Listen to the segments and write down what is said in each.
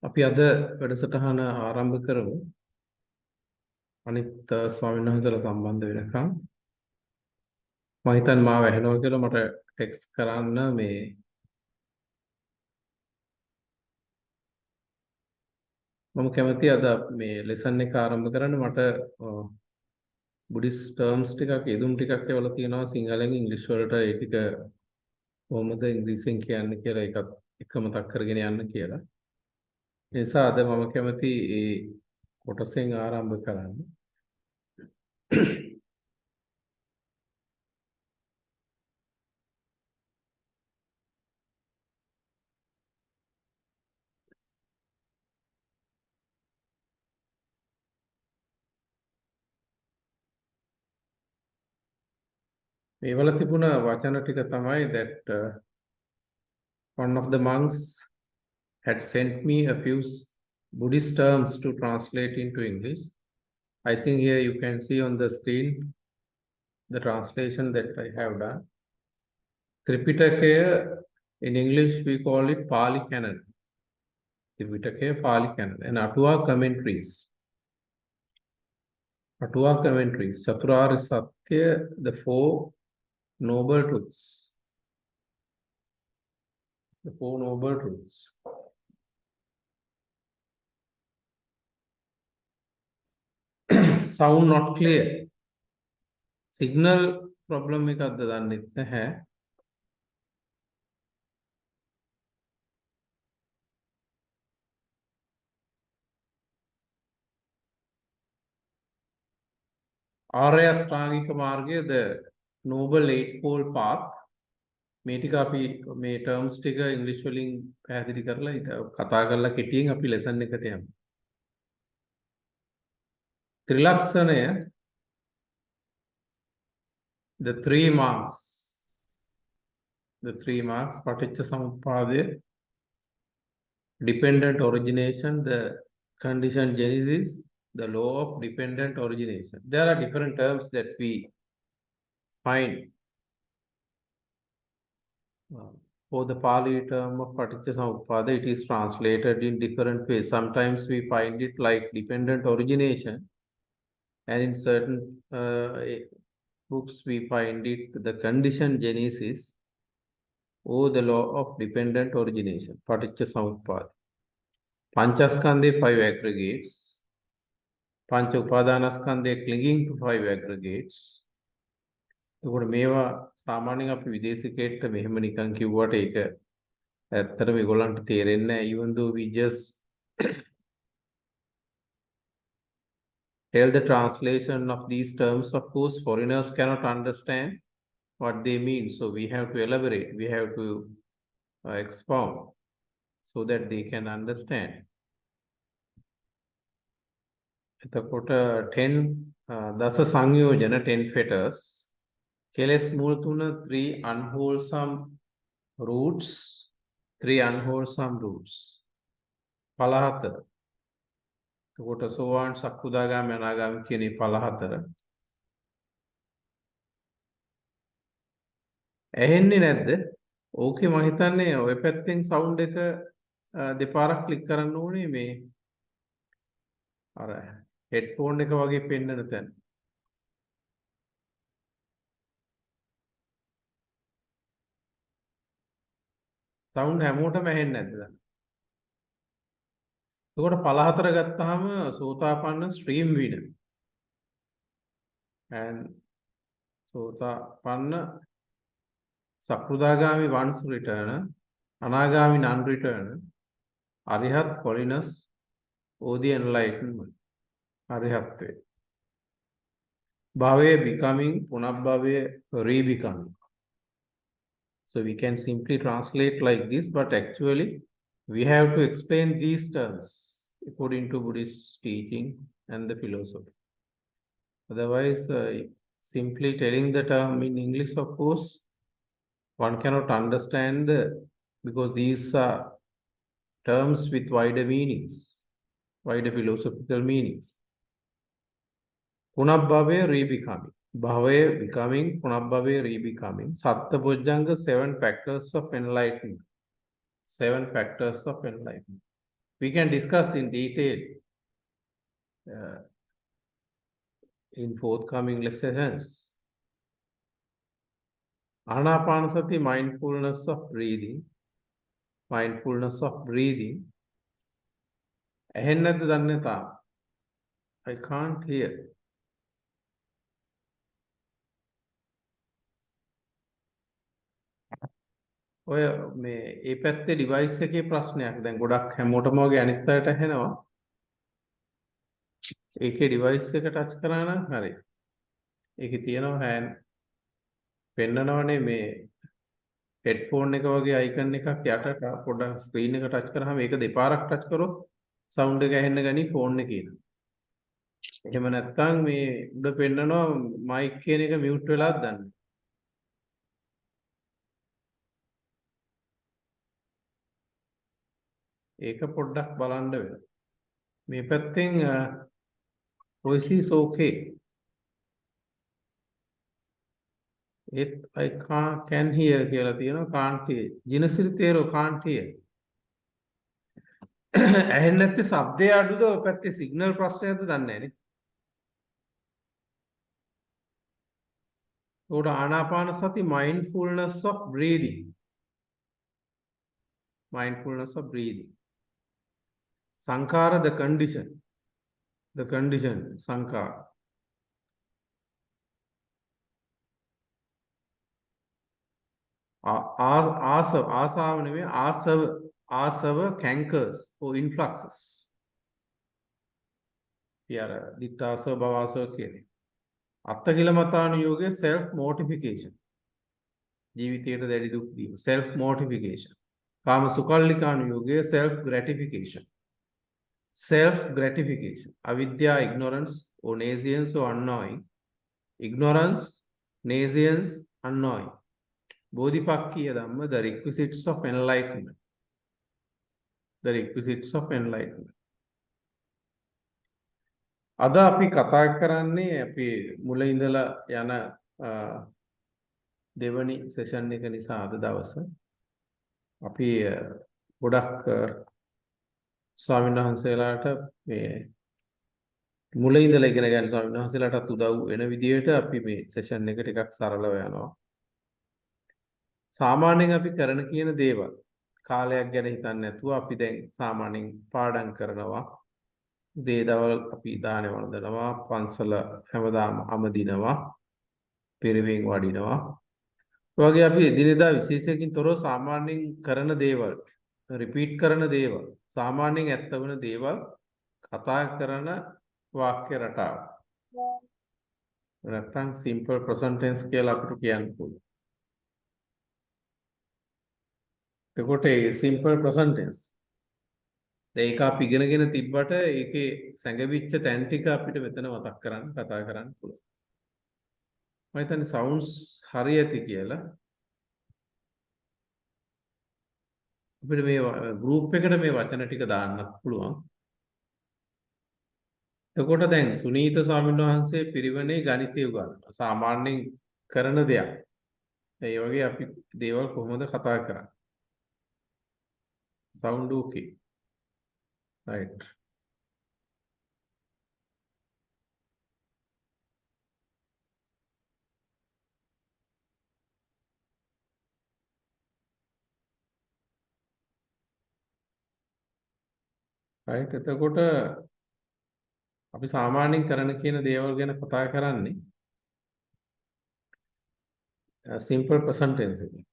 අපි අද වැඩසටහන ආරම්භ කරමු. අනිත් ස්වාමීන් වහන්සේලා සම්බන්ධ වෙනකම් මම හිතන්නේ මාව ඇහෙනවා කියලා මට ටෙක්ස්ට් කරන්න මේ මම කැමතියි අද මේ ලෙසන් එක ආරම්භ කරන්න. මට බුද්දිස් ටර්ම්ස් ටිකක් යෙදුම් ටිකක් ඒවල තියෙනවා සිංහලෙන් ඉංග්‍රීසි වලට ඒ ටික කොහොමද ඉංග්‍රීසියෙන් කියන්නේ කියලා එකත් එක මතක් කරගෙන යන්න කියලා. ඒ නිසා අද මම කැමතියි ඒ කොටසෙන් ආරම්භ කරන්න. මේවල තිබුණ වචන ටික තමයි that one of the monks had sent me a few Buddhist terms to translate into English. I think here you can see on the screen the translation that I have done. Tripitaka, in English we call it Pali Canon. Tripitaka, Pali Canon. And Atwa commentaries. Atwa commentaries. Chaturarya Satya, the Four Noble Truths. The Four Noble Truths. Sound not clear. Signal problem එකක්ද දන්නේ නැහැ. ආර්ය අෂ්ටාංගික මාර්ගය, the noble eightfold path. මේ ටික අපි මේ terms ටික ඉංග්‍රීසි වලින් පැහැදිලි කරලා කතා කරලා කෙටියෙන් අපි lesson එකට යමු. ත්‍රිලක්ෂණය, the three marks. The three marks, paticca samuppadaya, dependent origination, the conditioned genesis, the law of dependent origination. There are different terms that we find. For the Pali term of paticca samuppada, it is translated in different ways. Sometimes we find it like dependent origination, and in certain books we find it the conditioned genesis or the law of dependent origination, paticca samuppada. Panchaskandhe, 5 aggregates. Pancha upadanaskandhe, clinging to 5 aggregates. එතකොට මේවා සාමාන්‍යයෙන් අපි විදේශිකයෙක්ට මෙහෙම නිකන් කිව්වට ඒක ඇත්තටම ඒගොල්ලන්ට තේරෙන්නේ නැහැ. Even though we just tell the translation of these terms, of course foreigners cannot understand what they mean, so we have to elaborate, we have to expound so that they can understand. එතකොට 10 දස සංයෝජන, 10 fetters. කෙලෙස් මූල තුන, 3 unwholesome roots, 3 unwholesome roots. ඵල 4. එතකොට සෝවාන් සක්කුදාගාමී අනාගාමී කියන මේ ඵල 4. ඇහෙන්නේ නැද්ද? ඕකේ මම හිතන්නේ ඔය පැත්තෙන් සවුන්ඩ් එක දෙපාරක් ක්ලික් කරන්න ඕනේ මේ අර හෙඩ්ෆෝන් එක වගේ පෙන්නන තැන. සවුන්ඩ් හැමෝටම ඇහෙන්නේ නැද්ද දැන්? එතකොට ඵල 4 ගත්තාම සෝතාපන්න ස්ට්‍රීම් විනර්. and සෝතාපන්න සක්‍රුදාගාමි once returner, අනාගාමි non returner, අරිහත් holiness or the enlightenment. අරිහත්ත්වය. භවය becoming, පුනබ්භවය re-becoming. So we can simply translate like this, but actually we have to explain these terms according to Buddhist teaching and the philosophy. Otherwise, simply telling the term in English, of course, one cannot understand because these are terms with wider meanings, wider philosophical meanings. Punabhavaya, re-becoming. Bhavaya, becoming. Punabhavaya, re-becoming. Sattva-bojjhanga, 7 factors of enlightenment. 7 factors of enlightenment. We can discuss in detail in forthcoming sessions. Anapanasati, mindfulness of breathing. Mindfulness of breathing. I can't hear. ඔය මේ ඒ පැත්තේ device එකේ ප්‍රශ්නයක්. දැන් ගොඩක් හැමෝටම වගේ අනිත් අයට ඇහෙනවා. ඒකේ ඩිවයිස් එක ටච් කරා නම් හරි. ඒකේ තියෙනවා හෑන්ඩ් පෙන්නනවනේ මේ හෙඩ්ෆෝන් එක වගේ අයිකන් එකක් යට පොඩ්ඩක් ස්ක්‍රීන් එක ටච් කරාම ඒක දෙපාරක් ටච් කරොත් සවුන්ඩ් එක ඇහෙන්න ගනි ෆෝන් එකේ. එහෙම නැත්නම් මේ උඩ පෙන්නනවා මයික් කියන එක මියුට් වෙලාද දන්නේ. ඒක පොඩ්ඩක් බලන්න වෙනවා. මේ පැත්තෙන් voice is okay. It I can hear කියලා තියෙනවා can't hear. ජිනසිරි තේරෝ can't hear. ඇහෙන්නේ නැත්තේ ශබ්දය අඩුද ඔය පැත්තේ සිග්නල් ප්‍රශ්නයක්ද දන්නේ නැහැ නේ. උඩ ආනාපාන සති mindfulness of breathing. Mindfulness of breathing. Sankara, the condition. The condition, sankara. ආසාව නෙමෙයි ආසව cankers or influxes. පියර දිත්තාසව භවසව කියන්නේ. අත්තකිලමතානුയോഗයේ self mortification. ජීවිතයට දැඩි දුක් දීම self mortification. කාම සුකල්ලිකානුയോഗයේ self gratification. Self gratification. Avidya, ignorance or nescience or unknowing. Ignorance, nescience, unknowing. Bodhipakkiya Dhamma, the requisites of enlightenment. The requisites of enlightenment. අද අපි කතා කරන්නේ අපි මුල ඉඳලා යන දෙවනි සෙෂන් එක නිසා අද දවස අපි ගොඩක් ස්වාමීන් වහන්සේලාට මේ මුල ඉඳලා ඉගෙන ගන්න ස්වාමීන් වහන්සේලාටත් උදව් වෙන විදිහට අපි මේ සෙෂන් එක ටිකක් සරලව යනවා. සාමාන්‍යයෙන් අපි කරන කියන දේවල් කාලයක් ගැන හිතන්නේ නැතුව අපි දැන් සාමාන්‍යයෙන් පාඩම් කරනවා. දේදවල් අපි දානේ වන්දනවා, පන්සල හැමදාම අමදිනවා, පිරිවෙන් වඩිනවා. ඒ වගේ අපි එදිනෙදා විශේෂයෙන් තොරව සාමාන්‍යයෙන් කරන දේවල්, රිපීට් කරන දේවල්, සාමාන්‍යයෙන් ඇත්ත වෙන දේවල් කතා කරන වාක්‍ය රටාව. නැත්නම් simple present tense කියලා අපිට කියන්න පුළුවන්. එතකොට ඒ simple present tense ඒක අපි ඉගෙනගෙන තිබ්බට ඒකේ සැඟවිච්ච තැන් ටික අපිට මෙතන මතක් කරන්න කතා කරන්න පුළුවන්. මම හිතන්නේ sounds හරි ඇති කියලා. අපිට මේ group එකට මේ වචන ටික දාන්නත් පුළුවන්. එතකොට දැන් සුනීත ස්වාමීන් වහන්සේ පිරිවෙනේ ගණිතය උගන්වනවා. සාමාන්‍යයෙන් කරන දෙයක්. ඒ වගේ අපි දේවල් කොහොමද කතා කරන්නේ? Sound okay. Right. Right. එතකොට අපි සාමාන්‍යයෙන් කරන කියන දේවල් ගැන කතා කරන්නේ simple present tense එකේ.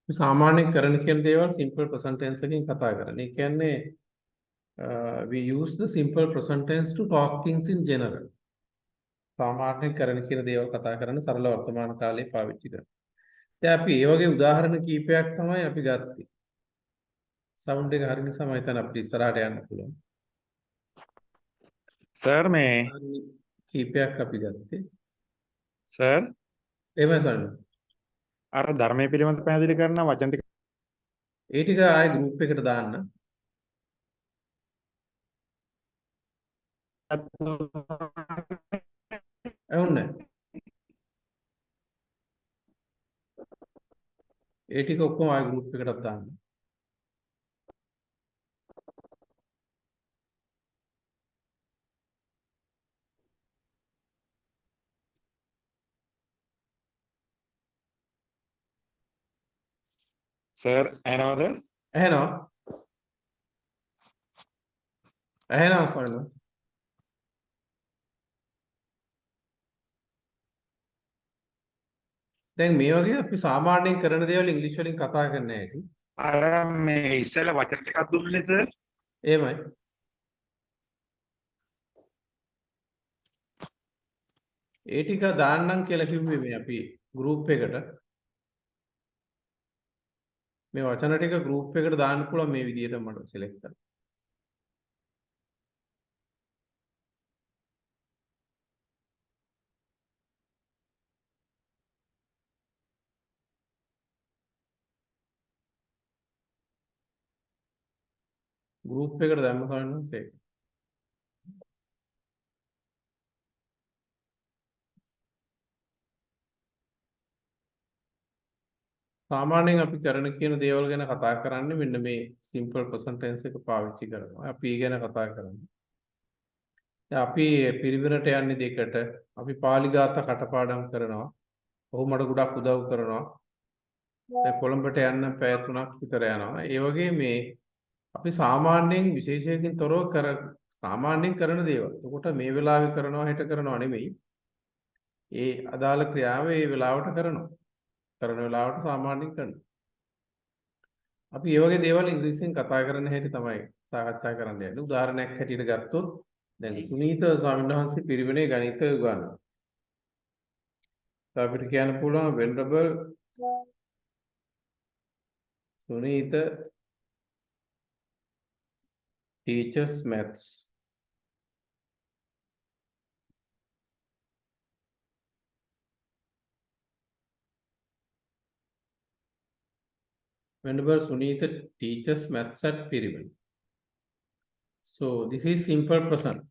සාමාන්‍යයෙන් කරන කියන දේවල් simple present tense එකකින් කතා කරන්නේ. ඒ කියන්නේ we use the simple present tense to talk things in general. සාමාන්‍යයෙන් කරන කියන දේවල් කතා කරන සරල වර්තමාන කාලේ පාවිච්චි කරනවා. දැන් අපි ඒ වගේ උදාහරණ කීපයක් තමයි අපි ගත්තේ. සවුන්ඩ් එක හරි නිසා මම හිතන්නේ අපිට ඉස්සරහට යන්න පුළුවන්. සර් මේ කීපයක් අපි ගත්තේ. සර් එහෙමයි සවුන්ඩ්. අර ධර්මයේ පිළිබඳ පැහැදිලි කරන වචන ටික ඒ ටික ආයේ ගෲප් එකට දාන්න. ඇහුන්නේ නැහැ. ඒ ටික ඔක්කොම ආයේ ගෲප් එකකට දාන්න. සර් ඇනවද? ඇහෙනවා. ඇහෙනවා සවුන්ඩ්. දැන් මේ වගේ අපි සාමාන්‍යයෙන් කරන දේවල් ඉංග්‍රීසි වලින් කතා කරන්න ඇති. අර මේ ඉස්සෙල්ලා වචන ටිකක් දුන්නේ සර්. එහෙමයි. ඒ ටික දාන්නම් කියලා කිව්වේ මේ අපි ගෲප් එකට. මේ වචන ටික ගෲප් එකට දාන්න පුළුවන් මේ විදිහට මට සිලෙක්ට් කරලා. ගෲප් එකට දැම්ම කවන්න සේක. සාමාන්‍යයෙන් අපි කරන කියන දේවල් ගැන කතා කරන්නේ මෙන්න මේ සිම්පල් ප්‍රසන්ට් ටෙන්ස් එක පාවිච්චි කරනවා. අපි ඒ ගැන කතා කරන්නේ. දැන් අපි පිරිවෙනට යන්නේ දෙකට. අපි පාලි ගාථා කටපාඩම් කරනවා. ඔහු මට ගොඩක් උදව් කරනවා. දැන් කොළඹට යන්න පැය 3ක් විතර යනවා. ඒ වගේ මේ අපි සාමාන්‍යයෙන් විශේෂයකින් තොරව සාමාන්‍යයෙන් කරන දේවල්. එතකොට මේ වෙලාවේ කරනවා හෙට කරනවා නෙමෙයි. ඒ අදාළ ක්‍රියාව ඒ වෙලාවට කරනවා. කරන වෙලාවට සාමාන්‍යයෙන් කරනවා. අපි මේ වගේ දේවල් ඉංග්‍රීසියෙන් කතා කරන හැටි තමයි සාකච්ඡා කරන්න යන්නේ. උදාහරණයක් හැටියට ගත්තොත් දැන් සුනීත ස්වාමීන් වහන්සේ පිරිවෙනේ ගණිත උගන්වනවා. අපිට කියන්න පුළුවන් වෙනරබල් Sunita teaches maths. Venerable Sunita teaches maths at Pirivel. So this is simple present.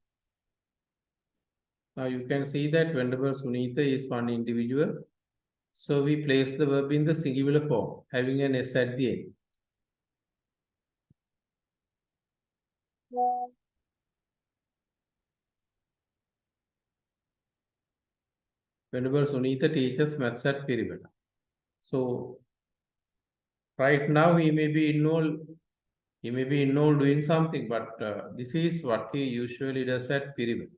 Now you can see that Venerable Sunita is one individual. So we place the verb in the singular form, having an S at the end. Venerable Sunita teaches maths at Pirivel. So right now he may be involved doing something, but this is what he usually does at Pirivel.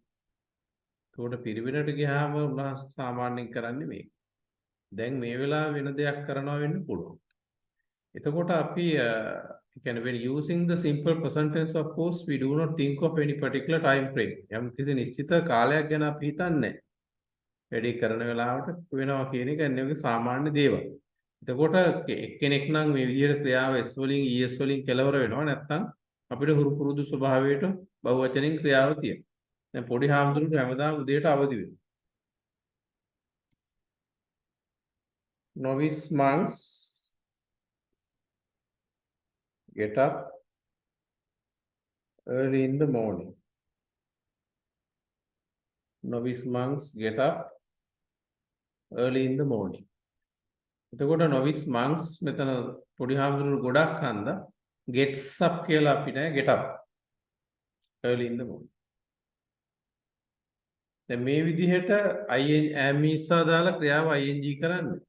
So පිරිවෙනට ගියාම උන්වහන්සේ සාමාන්‍යයෙන් කරන්නේ මේක. දැන් මේ වෙලාව වෙන දෙයක් කරනවා වෙන්න පුළුවන්. එතකොට අපි කියන්නේ when using the simple present tense, of course we do not think of any particular time frame. යම් කිසි නිශ්චිත කාලයක් ගැන අපි හිතන්නේ නැහැ. වැඩි කරන වෙලාවට වෙනවා කියන එක නෙවෙයි සාමාන්‍ය දේවල්. එතකොට එක්කෙනෙක් නම් මේ විදිහට ක්‍රියාව S වලින් ES වලින් කෙලවර වෙනවා නැත්නම් අපිට හුරු පුරුදු ස්වභාවයට බහුවචනෙන් ක්‍රියාව තියෙනවා. දැන් පොඩි හාමුදුරුවෝ හැමදාම උදේට අවදි වෙනවා. Novice monks get up early in the morning. Novice monks get up early in the morning. එතකොට novice monks මෙතන පොඩි හාමුදුරුවෝ ගොඩක් හන්ද gets up කියලා අපි නෑ get up early in the morning. දැන් මේ විදිහට am is දාලා ක්‍රියාව ing කරන්නේ.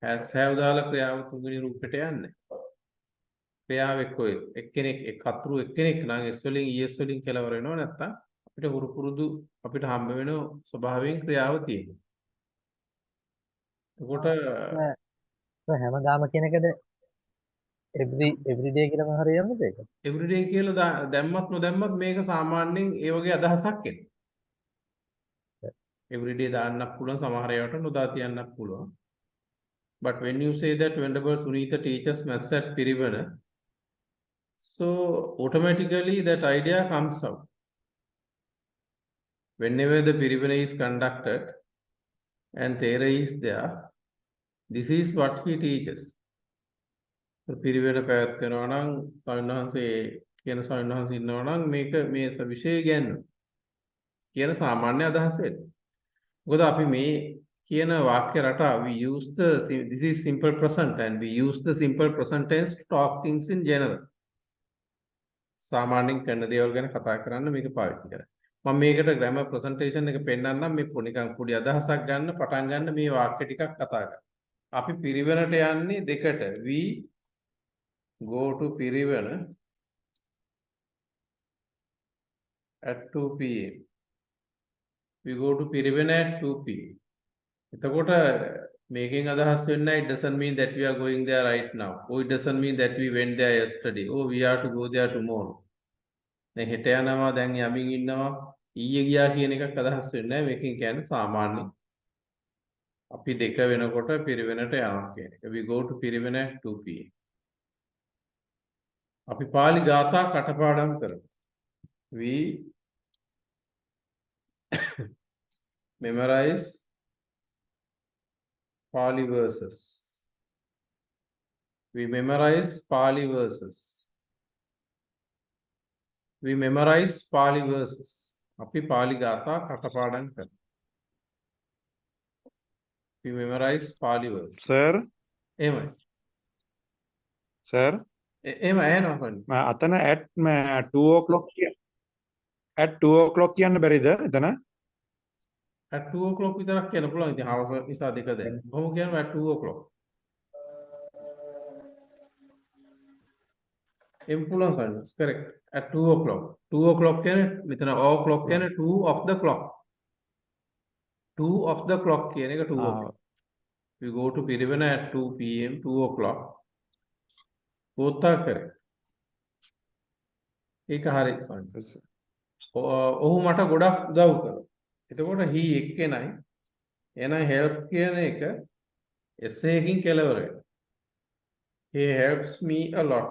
has have දාලා ක්‍රියාව තුන්වෙනි රූපෙට යන්නේ. ක්‍රියාව එක්කෙනෙක් කතුරු එක්කෙනෙක් නම් S වලින් ES වලින් කෙලවර වෙනවා නැත්නම් අපිට හුරු පුරුදු අපිට හම්බ වෙන ස්වභාවයෙන් ක්‍රියාව තියෙනවා. එතකොට හැමදාම කියන එකද every day කියලා මම හරියන්නද ඒක? every day කියලා දැම්මත් නොදැම්මත් මේක සාමාන්‍යයෙන් ඒ වගේ අදහසක් එනවා. every day දාන්නත් පුළුවන්, සමහර ඒවාට නොදා තියන්නත් පුළුවන්. But when you say that Venerable Sunitha teaches maths at Pirivana, so automatically that idea comes out. Whenever the Pirivana is conducted and Thera is there, this is what he teaches. පිරිවෙන පැවැත්වෙනවා නම් ස්වාමීන් වහන්සේ කියන ස්වාමීන් වහන්සේ ඉන්නවා නම් මේක මේ විෂය ගැන කියන සාමාන්‍ය අදහස වෙන්නේ. මොකද අපි මේ කියන වාක්‍ය රටාව we use the this is simple present and we use the simple present tense to talk things in general. සාමාන්‍යයෙන් කරන දේවල් ගැන කතා කරන්න මේක පාවිච්චි කරා. මම මේකට grammar presentation එක පෙන්නන්නම් මේ නිකන් පොඩි අදහසක් ගන්න පටන් ගන්න මේ වාක්‍ය ටිකක් කතා කරා. අපි පිරිවෙනට යන්නේ දෙකට we go to Pirivana at 2 p.m. We go to Pirivana at 2 p.m. එතකොට මේකෙන් අදහස් වෙන්නේ it doesn't mean that we are going there right now. Oh, it doesn't mean that we went there yesterday. Oh, we are to go there tomorrow. දැන් හෙට යනවා දැන් යමින් ඉන්නවා ඊයේ ගියා කියන එකක් අදහස් වෙන්නේ නැහැ. මේකෙන් කියන්නේ සාමාන්‍ය අපි දෙක වෙනකොට පිරිවෙනට යනවා කියන එක. We go to Pirivana at 2 p.m. අපි පාලි ගාථා කටපාඩම් කරමු. We memorize Pali verses. We memorize Pali verses. We memorize Pali verses. අපි පාලි ගාථා කටපාඩම් කරමු. We memorize Pali verses. Sir, එහෙමයි. sir, එහෙම ඇහෙනවා කොහොමද? අතන at 2 o'clock at 2 o'clock කියන්න බැරිද එතන? At 2 o'clock විතරක් කියන්න පුළුවන්. ඉතින් හවස නිසා දෙක දැන්. කොහොම කියනවා at 2 o'clock. එම් පුළුවන් කරන්න. correct. At 2 o'clock. 2 o'clock කියන්නේ මෙතන o'clock කියන්නේ 2 of the clock. 2 of the clock කියන එක 2 o'clock. We go to Pirivana at 2 p.m. 2 o'clock. both are correct. ඒක හරි සමහරවිට. ඔහු මට ගොඩක් උදව් කළා. එතකොට he එක්කෙනයි එහෙනම් help කියන එක essay එකකින් කෙලවර වෙනවා. He helps me a lot.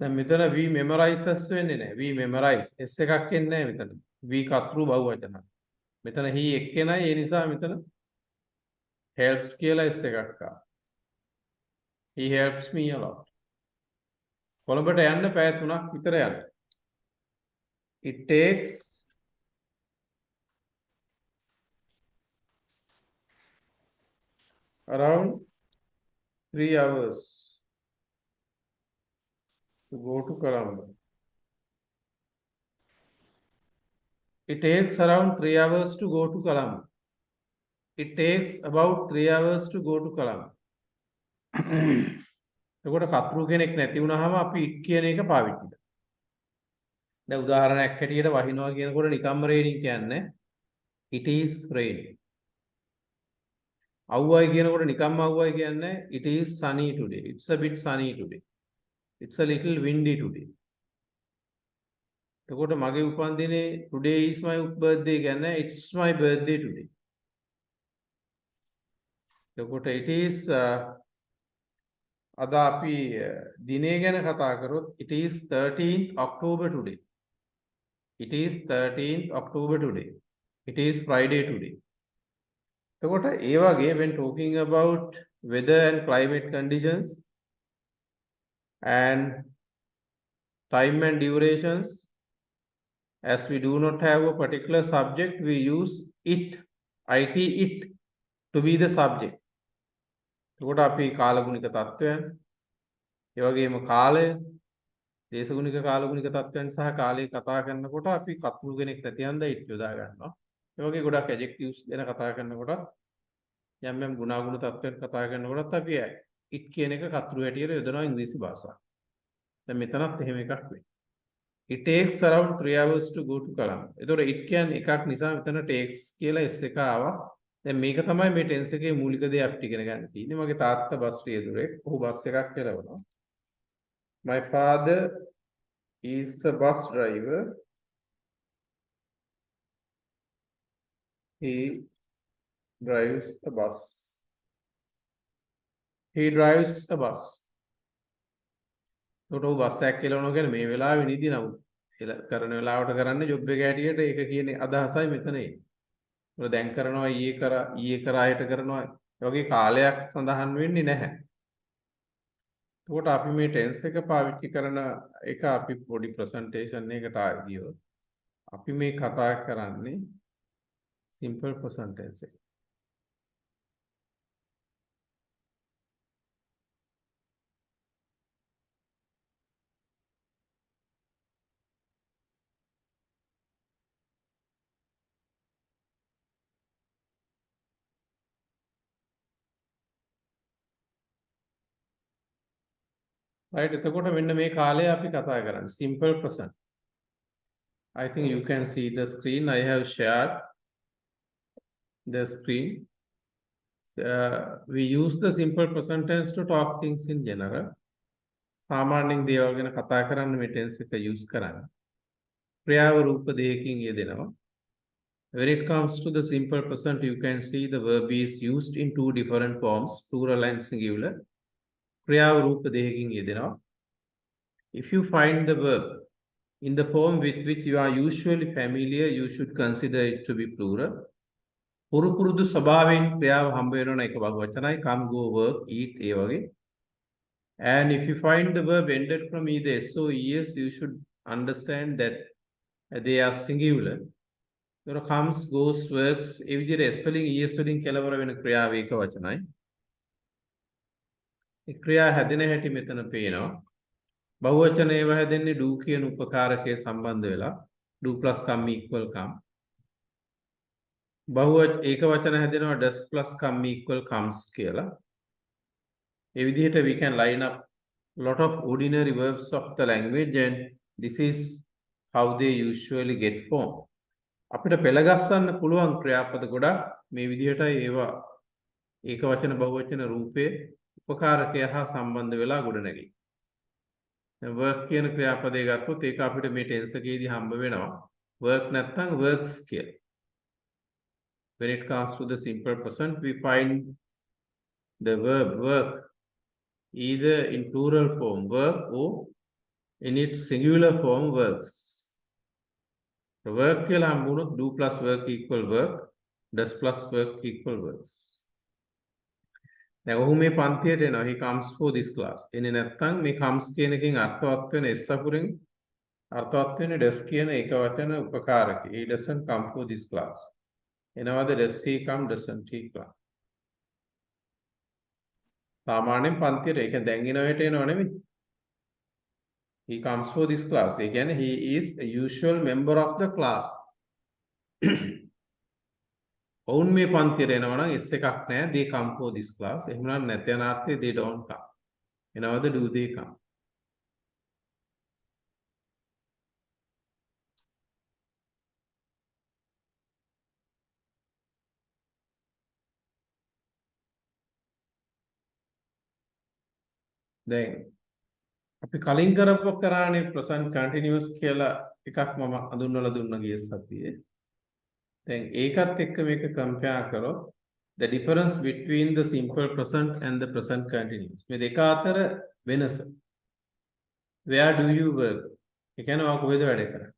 දැන් මෙතන we memorizes වෙන්නේ නැහැ. We memorize s එකක් එන්නේ නැහැ මෙතන. we කතෘ බහුවචන. මෙතන he එක්කෙනයි ඒ නිසා මෙතන helps කියලා s එකක් ආවා. He helps me a lot. කොළඹට යන්න පැය 3ක් විතර යන්න. It takes around 3 hours to go to Colombo. It takes around 3 hours to go to Colombo. It takes about 3 hours to go to Colombo. එතකොට කතෘ කෙනෙක් නැති වුණාම අපි it කියන එක පාවිච්චි කරනවා. දැන් උදාහරණයක් හැටියට වහිනවා කියනකොට නිකම්ම රේනින් කියන්නේ it is raining. අවුවයි කියනකොට නිකම්ම අවුවයි කියන්නේ it is sunny today. It's a bit sunny today. It's a little windy today. එතකොට මගේ උපන්දිනේ today is my birthday කියන්නේ it's my birthday today. එතකොට it is අද අපි දිනේ ගැන කතා කරොත් it is 13th October today. It is 13th October today. It is Friday today. එතකොට ඒ වගේ when talking about weather and climate conditions and time and durations, as we do not have a particular subject, we use it to be the subject. එතකොට අපි කාලගුණික තත්ත්වයන් ඒ වගේම කාලය දේශගුණික කාලගුණික තත්ත්වයන් සහ කාලය කතා කරනකොට අපි කතෘ කෙනෙක් නැති හන්ද it යොදා ගන්නවා. ඒ වගේ ගොඩක් adjectives ගැන කතා කරනකොට යම් යම් ගුණාගුණ තත්ත්වයන් කතා කරනකොටත් අපි it කියන එක කතෘ හැටියට යොදනවා ඉංග්‍රීසි භාෂාව. දැන් මෙතනත් එහෙම එකක් වෙයි. It takes around 3 hours to go to Colombo. එතකොට it කියන්නේ එකක් නිසා මෙතන takes කියලා s එක ආවා. දැන් මේක තමයි මේ ටෙන්ස් එකේ මූලික දේ අපිට ඉගෙන ගන්න තියෙන්නේ. මගේ තාත්තා බස් රියදුරෙක්. ඔහු බස් එකක් කෙලවනවා. My father is a bus driver. He drives a bus. He drives a bus. තොට බස් එකක් කියලානවා කියන්නේ මේ වෙලාවේ නිදි නමුත් කරන වෙලාවට කරන්නේ ජොබ් එක හැටියට ඒක කියන්නේ අදහසයි මෙතන එන්නේ. ඒක දැන් කරනවා ඊයේ කරා හෙට කරනවා ඒ වගේ කාලයක් සඳහන් වෙන්නේ නැහැ. එතකොට අපි මේ ටෙන්ස් එක පාවිච්චි කරන එක අපි පොඩි ප්‍රසන්ටේෂන් එකකට ආගියොත් අපි මේ කතා කරන්නේ සිම්පල් ප්‍රසන්ට් ටෙන්ස් එක. Right, එතකොට මෙන්න මේ කාලේ අපි කතා කරන්නේ simple present. I think you can see the screen. I have shared the screen. We use the simple present tense to talk things in general. සාමාන්‍යයෙන් දේවල් ගැන කතා කරන්න මේ tense එක use කරන්නේ. ක්‍රියාව රූප දෙකකින් යෙදෙනවා. When it comes to the simple present, you can see the verb is used in two different forms, plural and singular. ක්‍රියාව රූප දෙකකින් යෙදෙනවා. If you find the verb in the form with which you are usually familiar, you should consider it to be plural. පුරුදු ස්වභාවයෙන් ක්‍රියාව හම්බ වෙනවන එක බහුවචනයි, come, go, work, eat ඒ වගේ. And if you find the verb ended from either S or ES, you should understand that they are singular. There comes, goes, works ඒ විදිහට S වලින් ES වලින් කෙලවර වෙන ක්‍රියාව ඒක වචනයි. ඒ ක්‍රියා හැදෙන හැටි මෙතන පේනවා. බහුවචන ඒවා හැදෙන්නේ do කියන උපකාරකයේ සම්බන්ධ වෙලා do plus come equal come. ඒක වචන හැදෙනවා does plus come equal comes කියලා. ඒ විදිහට we can line up lot of ordinary verbs of the language and this is how they usually get formed. අපිට පෙළ ගස්සන්න පුළුවන් ක්‍රියාපද ගොඩක් මේ විදිහටයි ඒවා ඒක වචන බහුවචන රූපේ උපකාරකය හා සම්බන්ධ වෙලා ගොඩනැගෙන්නේ. work කියන ක්‍රියාපදේ ගත්තොත් ඒක අපිට මේ ටෙන්ස් එකේදී හම්බ වෙනවා work නැත්නම් works කියලා. When it comes to the simple present, we find the verb work either in plural form work or in its singular form works. The work කියලා හම්බ වුණොත් do plus work equal work, does plus work equal works. දැන් ඔහු මේ පන්තියට එනවා. He comes for this class. එන්නේ නැත්නම් මේ comes කියන එකෙන් අර්ථවත් වෙන S අකුරෙන් අර්ථවත් වෙන does කියන එක වචන උපකාරකේ. He doesn't come for this class. එනවාද does he come, doesn't he come. සාමාන්‍යයෙන් පන්තියට ඒක දැන් එනවට එනව නෙමෙයි. He comes for this class. ඒ කියන්නේ he is a usual member of the class. ඔවුන් මේ පන්තියට එනවා නම් S එකක් නැහැ. They come for this class. එහෙම නම් නැත්නම් අර්ථය they don't come. එනවාද do they come. දැන් අපි කලින් කරපු කරානේ present continuous කියලා එකක් මම හඳුන්වලා දුන්නා ගිය සතියේ. දැන් ඒකත් එක්ක මේක compare කරොත් the difference between the simple present and the present continuous මේ දෙක අතර වෙනස. Where do you work? ඒ කියන්නේ ඔයා කොහෙද වැඩ කරන්නේ?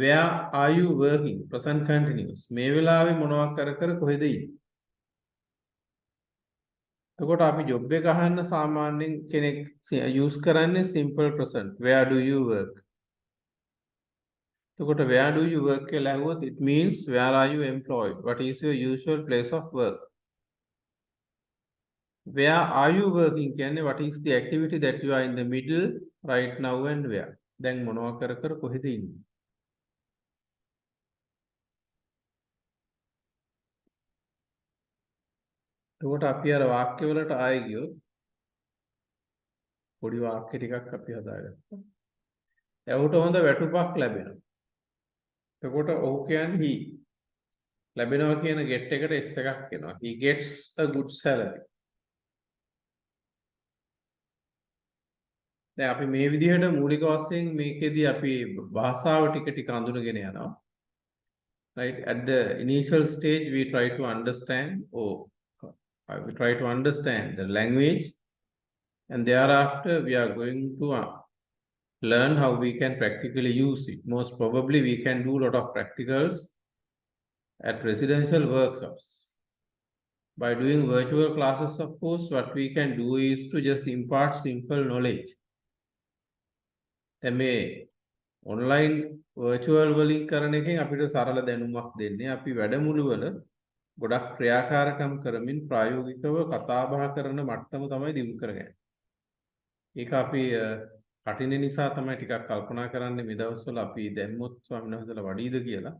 Where are you working? Present continuous. මේ වෙලාවේ මොනවක් කර කොහෙද ඉන්නේ? එතකොට අපි job එක අහන්න සාමාන්‍යයෙන් කෙනෙක් use කරන්නේ simple present. Where do you work? එතකොට where do you work කියලා අහුවොත් it means where are you employed? What is your usual place of work? Where are you working කියන්නේ what is the activity that you are in the middle right now and where? දැන් මොනවා කර කොහෙද ඉන්නේ? එතකොට අපි අර වාක්‍ය වලට ආයෙ ගියොත් පොඩි වාක්‍ය ටිකක් අපි හදාගත්තා. එවුට හොඳ වැටුපක් ලැබෙනවා. එතකොට ඔහු කියන්නේ he ලැබෙනවා කියන get එකට s එකක් එනවා. He gets a good salary. දැන් අපි මේ විදිහට මූලික වශයෙන් මේකෙදී අපි භාෂාව ටික ටික අඳුනගෙන යනවා. right? At the initial stage, we try to understand, we try to understand the language, and thereafter we are going to learn how we can practically use it. Most probably, we can do a lot of practicals at residential workshops. By doing virtual classes, of course, what we can do is to just impart simple knowledge. මේ online virtual වලින් කරන එකෙන් අපිට සරල දැනුමක් දෙන්නේ අපි වැඩමුළු වල ගොඩක් ක්‍රියාකාරකම් කරමින් ප්‍රායෝගිකව කතා බහ කරන මට්ටම තමයි දියුණු කරගන්නේ. ඒක අපි කටින නිසා තමයි ටිකක් කල්පනා කරන්නේ මේ දවස්වල අපි දැම්මොත් ස්වාමීන් වහන්සේලා වඩීද කියලා.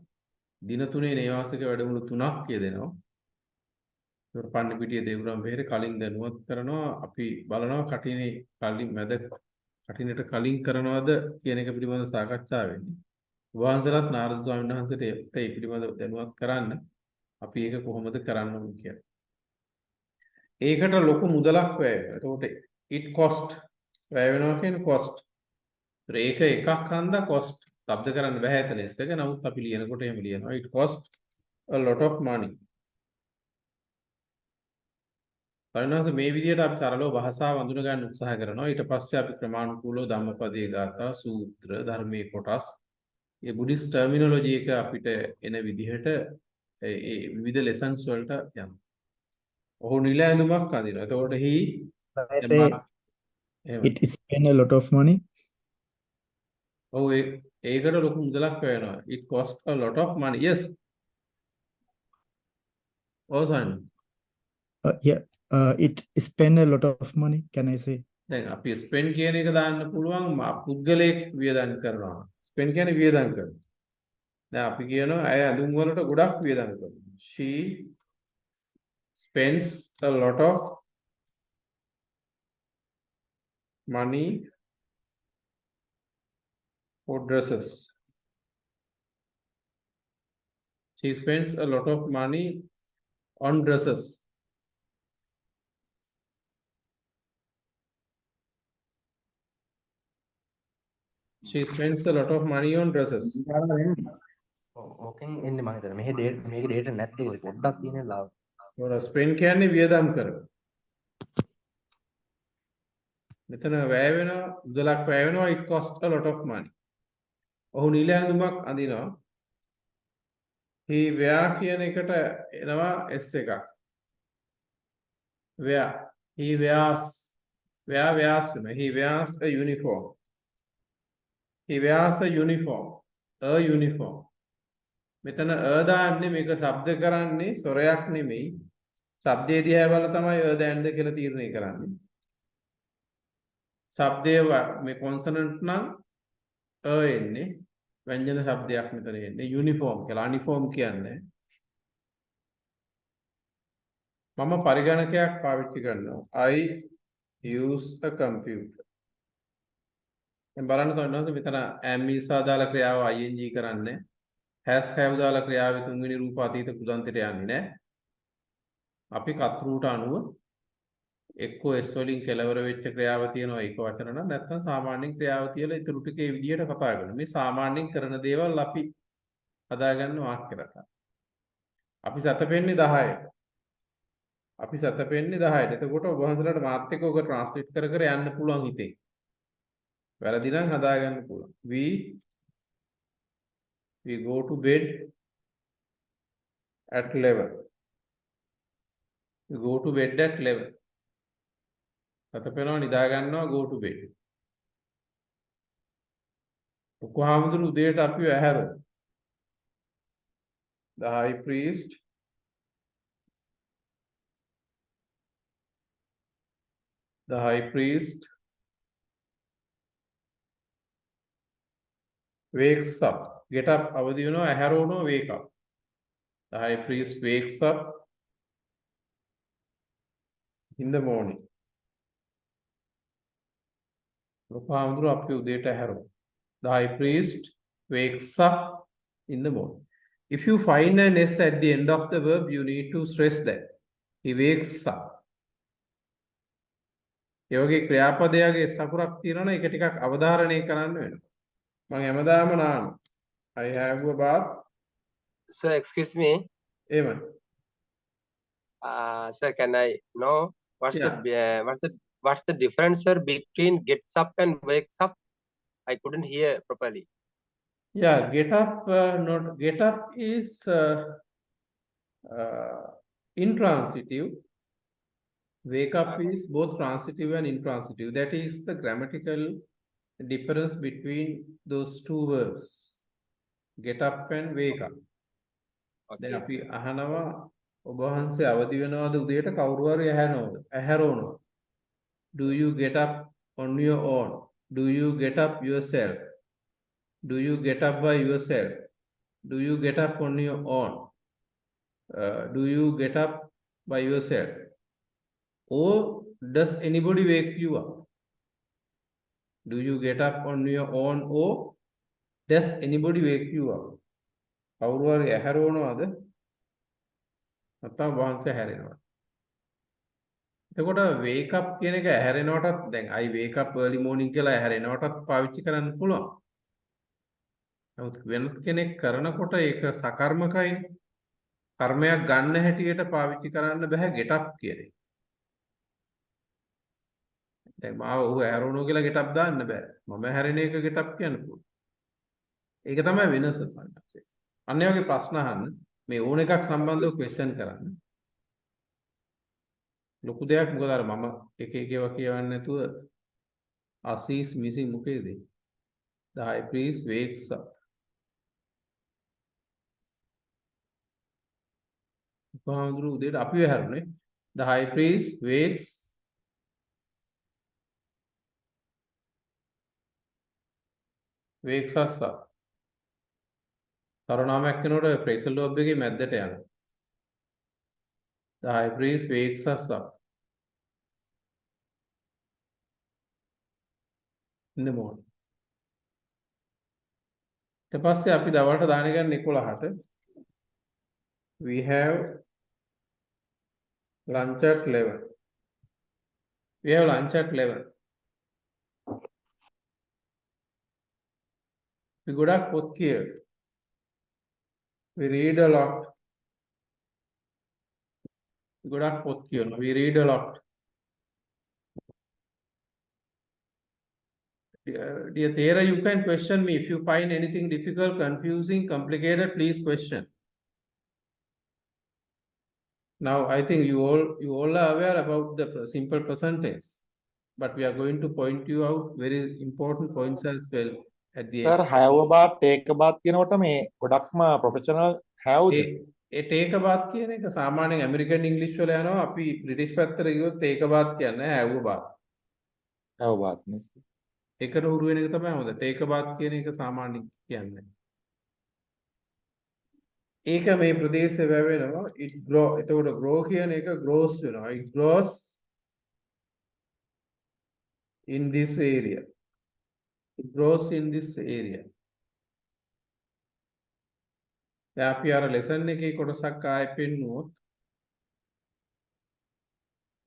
දින 3 නේවාසික වැඩමුළු 3ක් කියදෙනවා. ඒක පන්නිපිටිය දේවරම් බෙහෙර කලින් දැනුවත් කරනවා අපි බලනවා කටිනේ කලින් මැද කටිනට කලින් කරනවද කියන එක පිළිබඳව සාකච්ඡා වෙන්නේ. වහන්සේලාත් නාරද ස්වාමීන් වහන්සේට ඒ පිළිබඳව දැනුවත් කරන්න අපි ඒක කොහොමද කරන්න ඕන කියලා. ඒකට ලොකු මුදලක් වැය වෙනවා. ඒකට it cost වැය වෙනවා කියන්නේ cost. ඒක එකක් හන්දා cost. શબ્ද කරන්න බෑ එතන S එක. නමුත් අපි ලියනකොට එහෙම ලියනවා. It cost a lot of money. පරිණාමය මේ විදිහට අපි සරලව භාෂාව අඳුන ගන්න උත්සාහ කරනවා. ඊට පස්සේ අපි ක්‍රමානුකූලව ධම්මපදයේ ගාථා, සූත්‍ර, ධර්මයේ කොටස්, මේ බුද්දිස්ට් ටර්මිනොලොජි එක අපිට එන විදිහට ඒ විවිධ ලෙසන්ස් වලට යනවා. ඔහු නිල ඇඳුමක් අඳිනවා. එතකොට I say it spend a lot of money. ඔව් ඒකට ලොකු මුදලක් වෙනවා. It cost a lot of money. Yes. ඔව් Yeah, it spend a lot of money. Can I say? දැන් අපි ස්පෙන්ඩ් කියන එක දාන්න පුළුවන් පුද්ගලයෙක් වියදම් කරනවා. ස්පෙන්ඩ් කියන්නේ වියදම් කරනවා. දැන් අපි කියනවා අය අඳුම් වලට ගොඩක් වියදම් කරනවා. She spends a lot of money for dresses. She spends a lot of money on dresses. She spends a lot of money on dresses. ඕකෙන් එන්නේ මම හිතන්නේ මෙහි ඩේට් මේකේ ඩේට් නැත්තේ පොඩ්ඩක් තියෙන ලාව. or spend කියන්නේ වියදම් කරනවා. මෙතන වැය වෙනවා මුදලක් වැය වෙනවා it cost a lot of money. ඔහු නිල ඇඳුමක් අඳිනවා. he wear කියන එකට එනවා s එකක්. wear he wears wears he wears a uniform. He wears a uniform. A uniform. මෙතන දාන්නේ මේක શબ્ද කරන්නේ සොරයක් නෙමෙයි. શબ્දයේ දිහා බලලා තමයි දැන්ද කියලා තීරණය කරන්නේ. શબ્දයේ මේ කොන්සනන්ට් නම් එන්නේ. ව්‍යංජන શબ્දයක් මෙතන එන්නේ. යුනිෆෝම් කියලා. අනිෆෝම් කියන්නේ. මම පරිගණකයක් පාවිච්චි කරනවා. I use a computer. දැන් බලන්න තවන්නත් මෙතන am is දාලා ක්‍රියාව ing කරන්නේ has have දාලා ක්‍රියාවේ තුන්වෙනි රූප අතීත කුදන්තයට යන්නේ නැහැ. අපි කතරුට අනුව එක්කෝ s වලින් කෙලවර වෙච්ච ක්‍රියාව තියෙනවා ඒක වචන නම් නැත්නම් සාමාන්‍යයෙන් ක්‍රියාව තියලා ඊටු ටිකේ විදියට කතා කරනවා. මේ සාමාන්‍යයෙන් කරන දේවල් අපි හදාගන්න වාක්‍ය රටා. අපි සතපෙන්නේ 10ට. අපි සතපෙන්නේ 10ට. එතකොට ඔබ වහන්සේලාට මාත් එක්ක ඔක ට්‍රාන්ස්ලේට් කර කර යන්න පුළුවන් හිතේ. වැරදි නම් හදාගන්න පුළුවන්. We go to bed at 11. We go to bed at 11. සතපෙනවා නිදා ගන්නවා go to bed. කොහාමුදුරු උදේට අපිව ඇහැරුවා. The high priest wakes up. Get up. අවදි වෙනවා ඇහැරවනවා wake up. The high priest wakes up in the morning. ලොකුහාමුදුරුවෝ අපි උදේට ඇහැරෙනවා. The high priest wakes up in the morning. If you find an s at the end of the verb, you need to stress that. He wakes up. ඒ වගේ ක්‍රියාපදයගේ සකුරක් තියෙනවනේ ඒක ටිකක් අවධාරණය කරන්න වෙනවා. මම හැමදාම නානවා. I have a bath Sir, excuse me. Evan. Sir, can I know what's Yeah. what's the difference, sir, between gets up and wakes up? I couldn't hear properly. Yeah, get up, not get up is intransitive. Wake up is both transitive and intransitive. That is the grammatical difference between those two verbs. Get up and wake up. දැන් Okay, අපි sir. අහනවා ඔබ වහන්සේ අවදි වෙනවද උදේට කවුරු හරි ඇහැරවනවා. Do you get up on your own? Do you get up yourself? Do you get up by yourself? Do you get up on your own? Do you get up by yourself? Or does anybody wake you up? Do you get up on your own or does anybody wake you up? කවුරු හරි ඇහැරවනවද? නැත්නම් වහන්සේ හැරෙනවද? එතකොට wake up කියන එක ඇහැරෙනවටත් දැන් I wake up early morning කියලා ඇහැරෙනවටත් පාවිච්චි කරන්න පුළුවන්. නමුත් වෙනත් කෙනෙක් කරනකොට ඒක සකර්මකයි. කර්මයක් ගන්න හැටියට පාවිච්චි කරන්න බෑ get up කියන එක. දැන් මාව ඌ ඇහැරවනවා කියලා get up දාන්න බෑ. මම හැරෙන එක get up කියන්න පුළුවන්. ඒක තමයි වෙනස සංකල්පය. අන්න ඒ වගේ ප්‍රශ්න අහන්න මේ ඕන එකක් සම්බන්ධව question කරන්න. ලොකු දෙයක් මොකද අර මම එක එක ඒවා කියවන්නේ නැතුව Asis missing මොකේද? The high priest wakes up. කොහොමද උදේට අපි වැහැරුනේ? The high priest wakes us up. සරණාමයක් වෙනකොට praise the Lord එකේ මැද්දට යනවා. The high priest wakes us up in the morning. ඊට පස්සේ අපි දවල්ට දාන ගන්න 11ට. We have lunch at 11. We have lunch at 11. We ගොඩක් පොත් කියව. We read a lot. ගොඩක් පොත් කියවනවා. We read a lot. Dear Thera, you can question me if you find anything difficult, confusing, complicated, please question. Now, I think you all are aware about the simple present tense, but we are going to point you out very important points as well at the Sir, end. have a bath, take a bath කියනකොට මේ ගොඩක්ම professional have A take a bath කියන එක සාමාන්‍යයෙන් American English වල යනවා. අපි British පැත්තට ගියොත් take a bath කියන්නේ have a bath. have bath නේ. ඒකට උරු වෙන එක තමයි හොඳ. take a bath කියන එක සාමාන්‍යයෙන් කියන්නේ. ඒක මේ ප්‍රදේශයේ වැවෙනවා. it grow. එතකොට grow කියන එක grows වෙනවා. It grows in this area. It grows in this area. දැන් අපි අර lesson එකේ කොටසක් ආයෙ පෙන්නුවොත්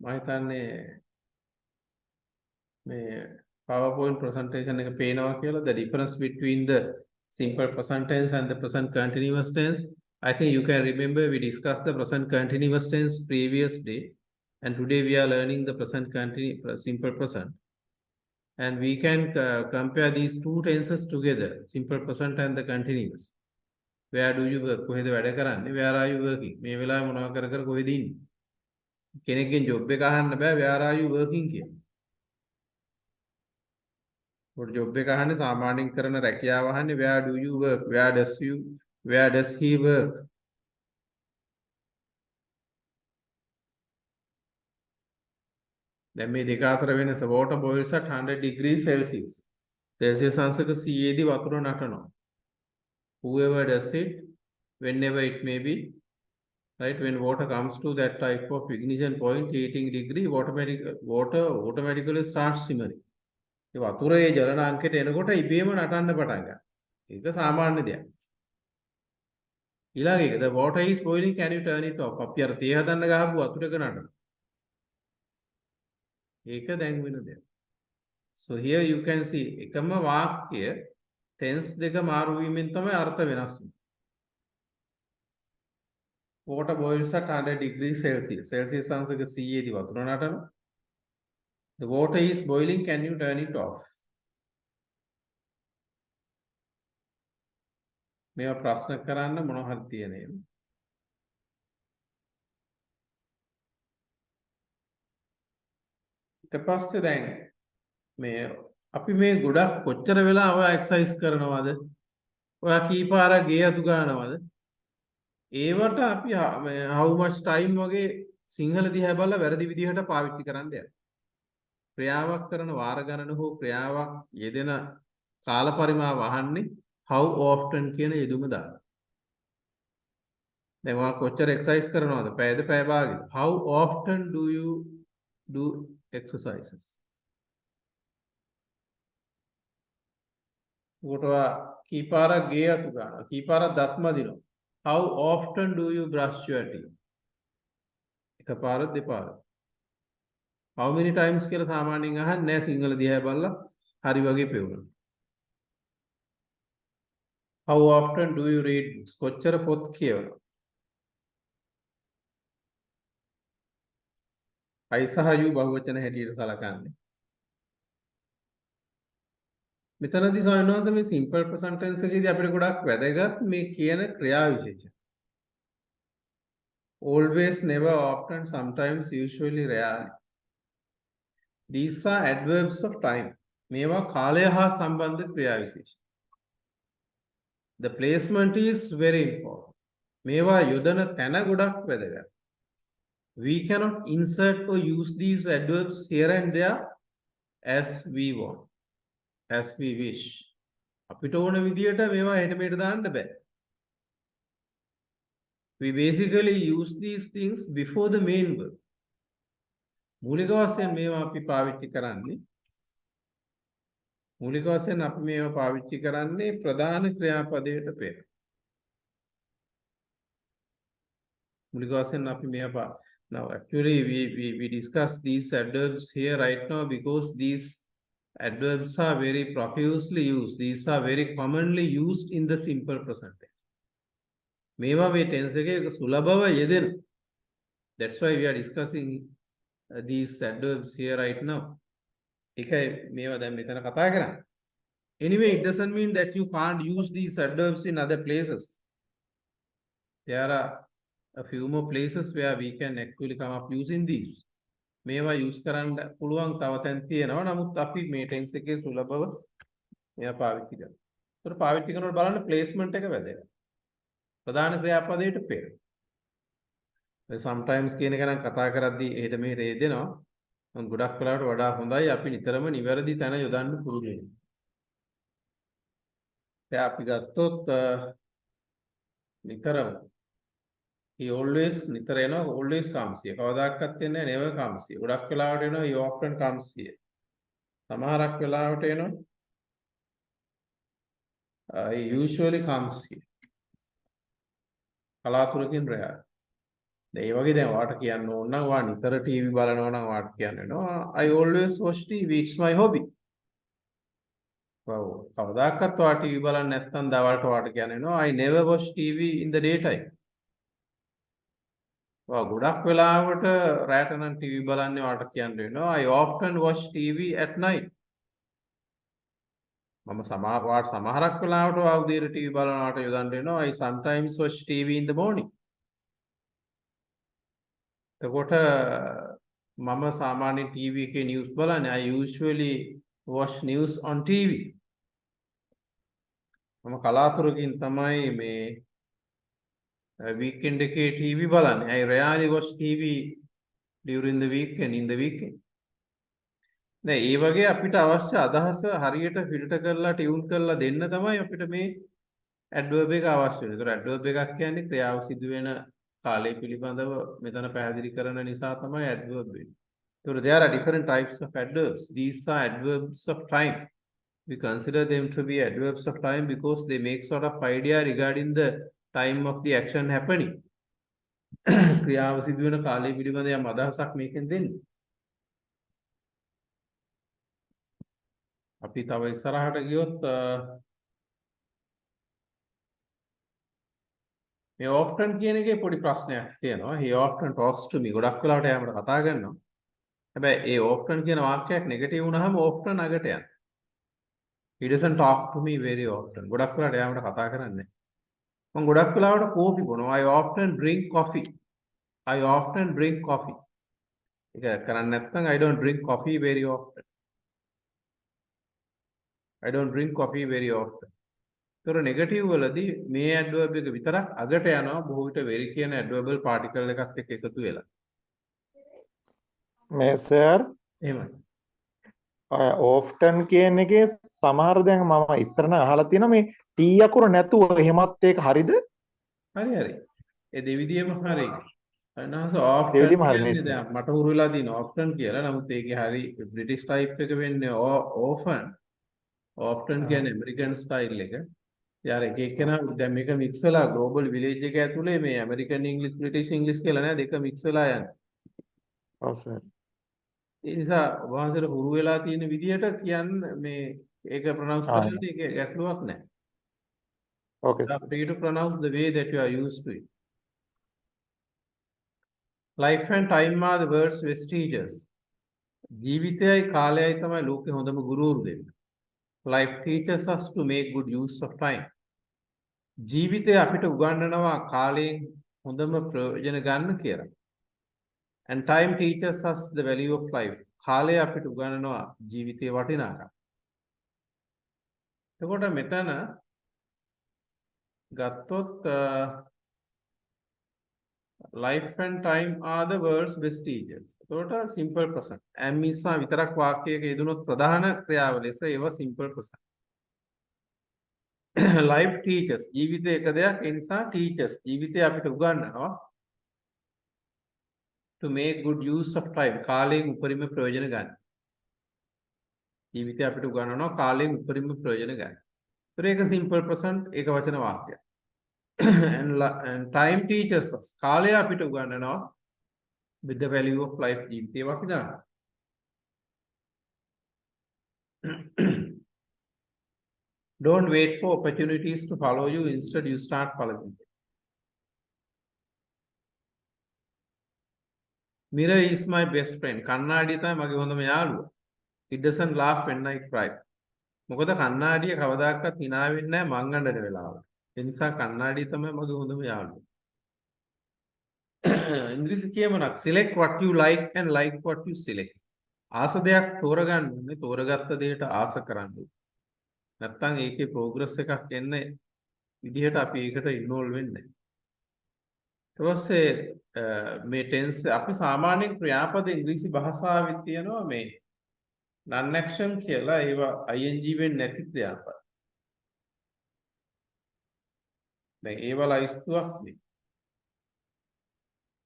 මම හිතන්නේ මේ PowerPoint presentation එක පේනවා කියලා. The difference between the simple present tense and the present continuous tense. I think you can remember we discussed the present continuous tense previous day, and today we are learning the present simple present. And we can compare these two tenses together, simple present and the continuous. Where do you work? කොහෙද වැඩ කරන්නේ? Where are you working? මේ වෙලාවේ මොනවා කර කර කොහෙද ඉන්නේ? කෙනෙක්ගෙන් job එක අහන්න බෑ where are you working කියලා. පොඩි job එක අහන්නේ සාමාන්‍යයෙන් කරන රැකියාව අහන්නේ where do you work? Where does he work? දැන් මේ දෙක අතර වෙනස water boils at 100 degrees Celsius. Celsius අංශක 100 දී වතුර නටනවා. Whoever does it, whenever it may be, right? When water comes to that type of ignition point, 80 degree, water automatically starts simmering. ඒ වතුරේ ජලනාංකයට එනකොට ඉබේම නටන්න පටන් ගන්නවා. ඒක සාමාන්‍ය දෙයක්. ඊළඟ එක, the water is boiling, can you turn it off? අපි අර තේ හදන්න ගහපු වතුරක නටන. ඒක දැන් වෙන දෙයක්. So here you can see එකම වාක්‍ය tense දෙක මාරු වීමෙන් තමයි අර්ථ වෙනස් වෙන්නේ. Water boils at 100 degrees Celsius. Celsius answer C the water. The water is boiling, can you turn it off? මේවා ප්‍රශ්න කරන්න මොන හරි තියෙනේද? ඊට පස්සේ දැන් මේ අපි මේ ගොඩක් කොච්චර වෙලා ඔය එක්සර්සයිස් කරනවද? ඔයා කීපාරක් ගේ අතු ගන්නවද? ඒවට අපි how much time වගේ සිංහල දිහා බලලා වැරදි විදිහට පාවිච්චි කරන්න යනවා. ක්‍රියාවක් කරන වාර ගණන හෝ ක්‍රියාවක් යෙදෙන කාල පරිමාව අහන්නේ how often කියන යෙදුම දාලා. දැන් ඔයා කොච්චර එක්සර්සයිස් කරනවද? පැයද පැය භාගෙද? How often do you do exercises? ඔයා කීපාරක් ගේ අතු ගන්නවා. කීපාරක් දත් මදිනවා. How often do you brush your teeth? එකපාරක් දෙපාරක්. How many times කියලා සාමාන්‍යයෙන් අහන්නේ නැහැ සිංහල දිහා බලලා හරි වගේ පෙවුනවා. How often do you read books? කොච්චර පොත් කියවනවද? I සහ you බහුවචන හැටියට සලකන්නේ. මෙතනදී සොයනවාස මේ simple present tense එකේදී අපිට ගොඩක් වැදගත් මේ කියන ක්‍රියා විශේෂ. Always, never, often, sometimes, usually, rarely. These are adverbs of time. මේවා කාලය හා සම්බන්ධ ක්‍රියා විශේෂ. The placement is very important. මේවා යොදන තැන ගොඩක් වැදගත්. We cannot insert or use these adverbs here and there as we want, as we wish. අපිට ඕන විදියට මේවා හෙට මෙහෙට දාන්න බෑ. We basically use these things before the main verb. මූලික වශයෙන් මේවා අපි පාවිච්චි කරන්නේ ප්‍රධාන ක්‍රියාපදයට පෙර. මූලික වශයෙන් අපි මේවා now actually we discuss these adverbs here right now because these adverbs are very profusely used. These are very commonly used in the simple present tense. මේවා මේ tense එකේ සුලභව යෙදෙන. That's why we are discussing these adverbs here right now. ඒකයි මේවා දැන් මෙතන කතා කරන්නේ. Anyway, it doesn't mean that you can't use these adverbs in other places. There are a few more places where we can actually come up using these. මේවා use කරන්න පුළුවන් තව තැන් තියෙනවා. නමුත් අපි මේ tense එකේ සුලභව මේවා පාවිච්චි කරනවා. ඒතර පාවිච්චි කරනකොට බලන්න placement එක වැදගත්. ප්‍රධාන ක්‍රියාපදයට පෙර. Sometimes කියන එක නම් කතා කරද්දී එහෙට මෙහෙට යෙදෙනවා. මම ගොඩක් වෙලාවට වඩා හොඳයි අපි නිතරම නිවැරදි තැන යොදන්න පුරුදු වෙන්න. දැන් අපි ගත්තොත් නිතරම he always නිතර එනවා always comes here. කවදාකවත් එන්නේ never comes here. ගොඩක් වෙලාවට එනවා he often comes here. සමහරක් වෙලාවට එනවා he usually comes here. කලාතුරකින් රැයි. ඒ වගේ දැන් ඔයාට කියන්න ඕන නම් ඔයා නිතර ටීවී බලනවා නම් ඔයාට කියන්න වෙනවා I always watch TV, it's my hobby. ඔව් කවදාකවත් ඔයා ටීවී බලන්නේ නැත්නම් දවල්ට ඔයාට කියන්න වෙනවා I never watch TV in the daytime. ඔයා ගොඩක් වෙලාවට රැට නම් ටීවී බලන්නේ ඔයාට කියන්න වෙනවා I often watch TV at night. මම සමහරක් වෙලාවට ඔයා උදේට ටීවී බලනවාට යොදන්න වෙනවා I sometimes watch TV in the morning. එතකොට මම සාමාන්‍යයෙන් ටීවී එකේ නිවුස් බලන්නේ I usually watch news on TV. මම කලාතුරකින් තමයි මේ weekend එකේ ටීවී බලන්නේ. I rarely watch TV during the weekend, in the weekend. දැන් ඒ වගේ අපිට අවශ්‍ය අදහස හරියට ෆිල්ටර් කරලා ටියුන් කරලා දෙන්න තමයි අපිට මේ adverb එක අවශ්‍ය වෙන්නේ. ඒතර adverb එකක් කියන්නේ ක්‍රියාව සිදු වෙන කාලය පිළිබඳව මෙතන පැහැදිලි කරන නිසා තමයි adverb වෙන්නේ. So there are different types of adverbs. These are adverbs of time. We consider them to be adverbs of time because they make sort of idea regarding the time of the action happening. ක්‍රියාව සිදු වෙන කාලය පිළිබඳ යම් අදහසක් මේකෙන් දෙන්නේ. අපි තව ඉස්සරහට ගියොත් මේ often කියන එකේ පොඩි ප්‍රශ්නයක් තියෙනවා. He often talks to me. ගොඩක් වෙලාවට යාමට කතා කරනවා. හැබැයි ඒ often කියන වාක්‍යයක් නෙගටිව් වුණාම often අගට යනවා. He doesn't talk to me very often. ගොඩක් වෙලාවට යාමට කතා කරන්නේ නැහැ. මම ගොඩක් වෙලාවට කෝපි බොනවා. I often drink coffee. I often drink coffee. ඒක කරන්නේ නැත්නම් I don't drink coffee very often. I don't drink coffee very often. ඒතර නෙගටිව් වලදී මේ ඇඩ්වර්බ් එක විතරක් අගට යනවා බොහෝ විට very කියන ඇඩ්වර්බල් පාටිකල් එකත් එක්ක එකතු වෙලා. මේ සර් එහෙමයි. ඕෆ්ටන් කියන එකේ සමහර දැන් මම ඉස්සරන අහලා තියෙනවා මේ T අකුර නැතුව එහෙමත් ඒක හරිද? හරි හරි. ඒ දෙවිදියම හරි. අනහස often දෙවිදියම හරි කියන්නේ නේද? දැන් මට හුරු වෙලා තියෙන often කියලා. නමුත් ඒකේ හරි බ්‍රිටිෂ් ටයිප් එක වෙන්නේ often. often කියන්නේ ඇමරිකන් ස්ටයිල් එක. යාර එක එක්කෙනා දැන් මේක මික්ස් වෙලා ග්ලෝබල් විලේජ් එක ඇතුලේ මේ ඇමරිකන් ඉංග්‍රීසි බ්‍රිටිෂ් ඉංග්‍රීසි කියලා නෑ දෙක මික්ස් වෙලා යන්නේ. ඔව් සර්. ඒ නිසා වහන්සේට හුරු වෙලා තියෙන විදිහට කියන්න මේ ඒක ප්‍රොනවුන්ස් කරනකොට ඒක ගැටලුවක් නෑ. ඕකේ sir. Free to pronounce the way that you are used to it. Life and time are the world's best teachers. ජීවිතයයි කාලයයි තමයි ලෝකේ හොඳම ගුරුවරු දෙන්නේ. Life teaches us to make good use of time. ජීවිතය අපිට උගන්වනවා කාලයෙන් හොඳම ප්‍රයෝජන ගන්න කියලා. And time teaches us the value of life. කාලය අපිට උගන්වනවා ජීවිතයේ වටිනාකම. එතකොට මෙතන ගත්තොත් life and time are the world's best teachers. එතකොට simple present. am නිසා විතරක් වාක්‍යයක යෙදුනොත් ප්‍රධාන ක්‍රියාව ලෙස ඒවා simple present. life teachers ජීවිතය එක දෙයක් ඒ නිසා teachers ජීවිතය අපිට උගන්වනවා to make good use of time කාලයෙන් උපරිම ප්‍රයෝජන ගන්න. ජීවිතය අපිට උගන්වනවා කාලයෙන් උපරිම ප්‍රයෝජන ගන්න. ඒතර ඒක simple present ඒක වචන වාක්‍යයක්. and time teaches us කාලය අපිට උගන්වනවා with the value of life ජීවිතේ වටිනාකම. Don't wait for opportunities to follow you. Instead, you start following them. Mirror is my best friend. කන්නාඩිය තමයි මගේ හොඳම යාළුවා. It doesn't laugh when I cry. මොකද කන්නාඩිය කවදාකවත් hina වෙන්නේ නැහැ මං අඬන වෙලාවට. ඒ නිසා කන්නාඩිය තමයි මගේ හොඳම යාළුවා. ඉංග්‍රීසි කියමනක් select what you like and like what you select. ආස දෙයක් තෝරගන්න ඕනේ. තෝරගත්ත දෙයට ආස කරන්න ඕනේ. නැත්තම් ඒකේ ප්‍රෝග්‍රස් එකක් එන්නේ විදිහට අපි ඒකට ඉන්වෝල්ව් වෙන්නේ නැහැ. ඊට පස්සේ මේ ටෙන්ස් අපි සාමාන්‍යයෙන් ක්‍රියාපද ඉංග්‍රීසි භාෂාවේ තියෙනවා මේ non action කියලා ඒවා ing වෙන්නේ නැති ක්‍රියාපද. දැන් ඒවා ලයිස්තුවක් නේ.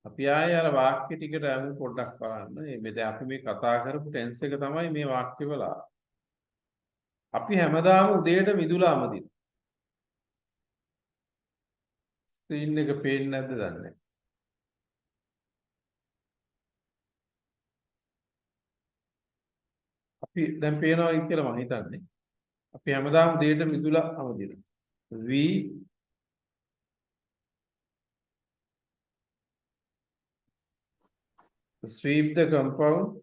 අපි ආයේ අර වාක්‍ය ටිකට යමු පොඩ්ඩක් බලන්න. මේ දැන් අපි මේ කතා කරපු ටෙන්ස් එක තමයි මේ වාක්‍යවල අපි හැමදාම උදේට මිදුලාම දින. ස්ක්‍රීන් එක පේන්නේ නැද්ද දන්නේ නැහැ. අපි දැන් පේනවා කියලා මම හිතන්නේ. අපි හැමදාම උදේට මිදුලාම දින. We sweep the compound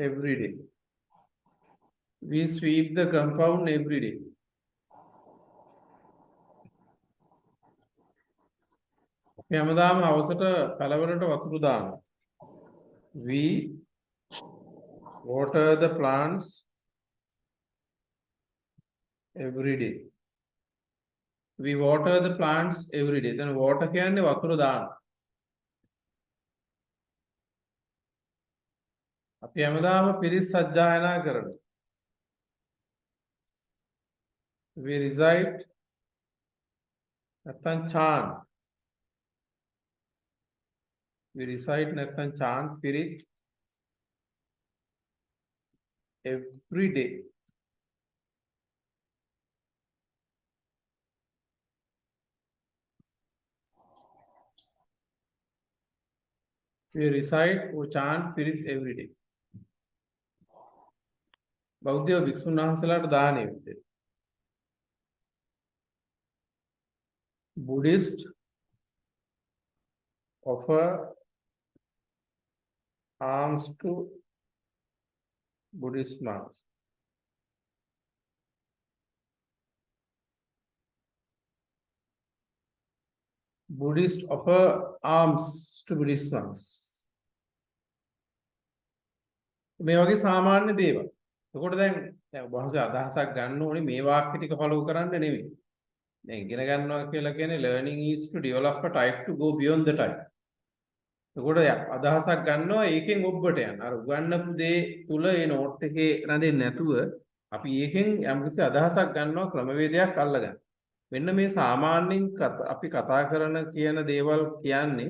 every day. We sweep the compound every day. අපි හැමදාම හවසට පළවලට වතුර දානවා. We water the plants every day. We water the plants every day. Then water කියන්නේ වතුර දානවා. අපි හැමදාම පිරිස් සජ්ජායනා කරනවා. We recite නැත්නම් chant. We recite නැත්නම් chant pirith every day. We recite or chant pirith every day. බෞද්ධ භික්ෂුන් වහන්සේලාට දානෙ විදිහට. Buddhist offer alms to Buddhist monks. Buddhist offer alms to Buddhist monks. මේ වගේ සාමාන්‍ය දේවල්. එතකොට දැන් බොහොම අදහසක් ගන්න ඕනේ මේ වාක්‍ය ටික ෆලෝ කරන්න නෙවෙයි. දැන් ඉගෙන ගන්නවා කියලා කියන්නේ learning is to develop a type to go beyond the type. එතකොට අදහසක් ගන්නවා ඒකෙන් ඔබට යන්න. අර උගන්නපු දේ තුල ඒ නෝට් එකේ රැඳෙන්නේ නැතුව අපි ඒකෙන් යම්කිසි අදහසක් ගන්නවා ක්‍රමවේදයක් අල්ලගන්න. මෙන්න මේ සාමාන්‍යයෙන් අපි කතා කරන කියන දේවල් කියන්නේ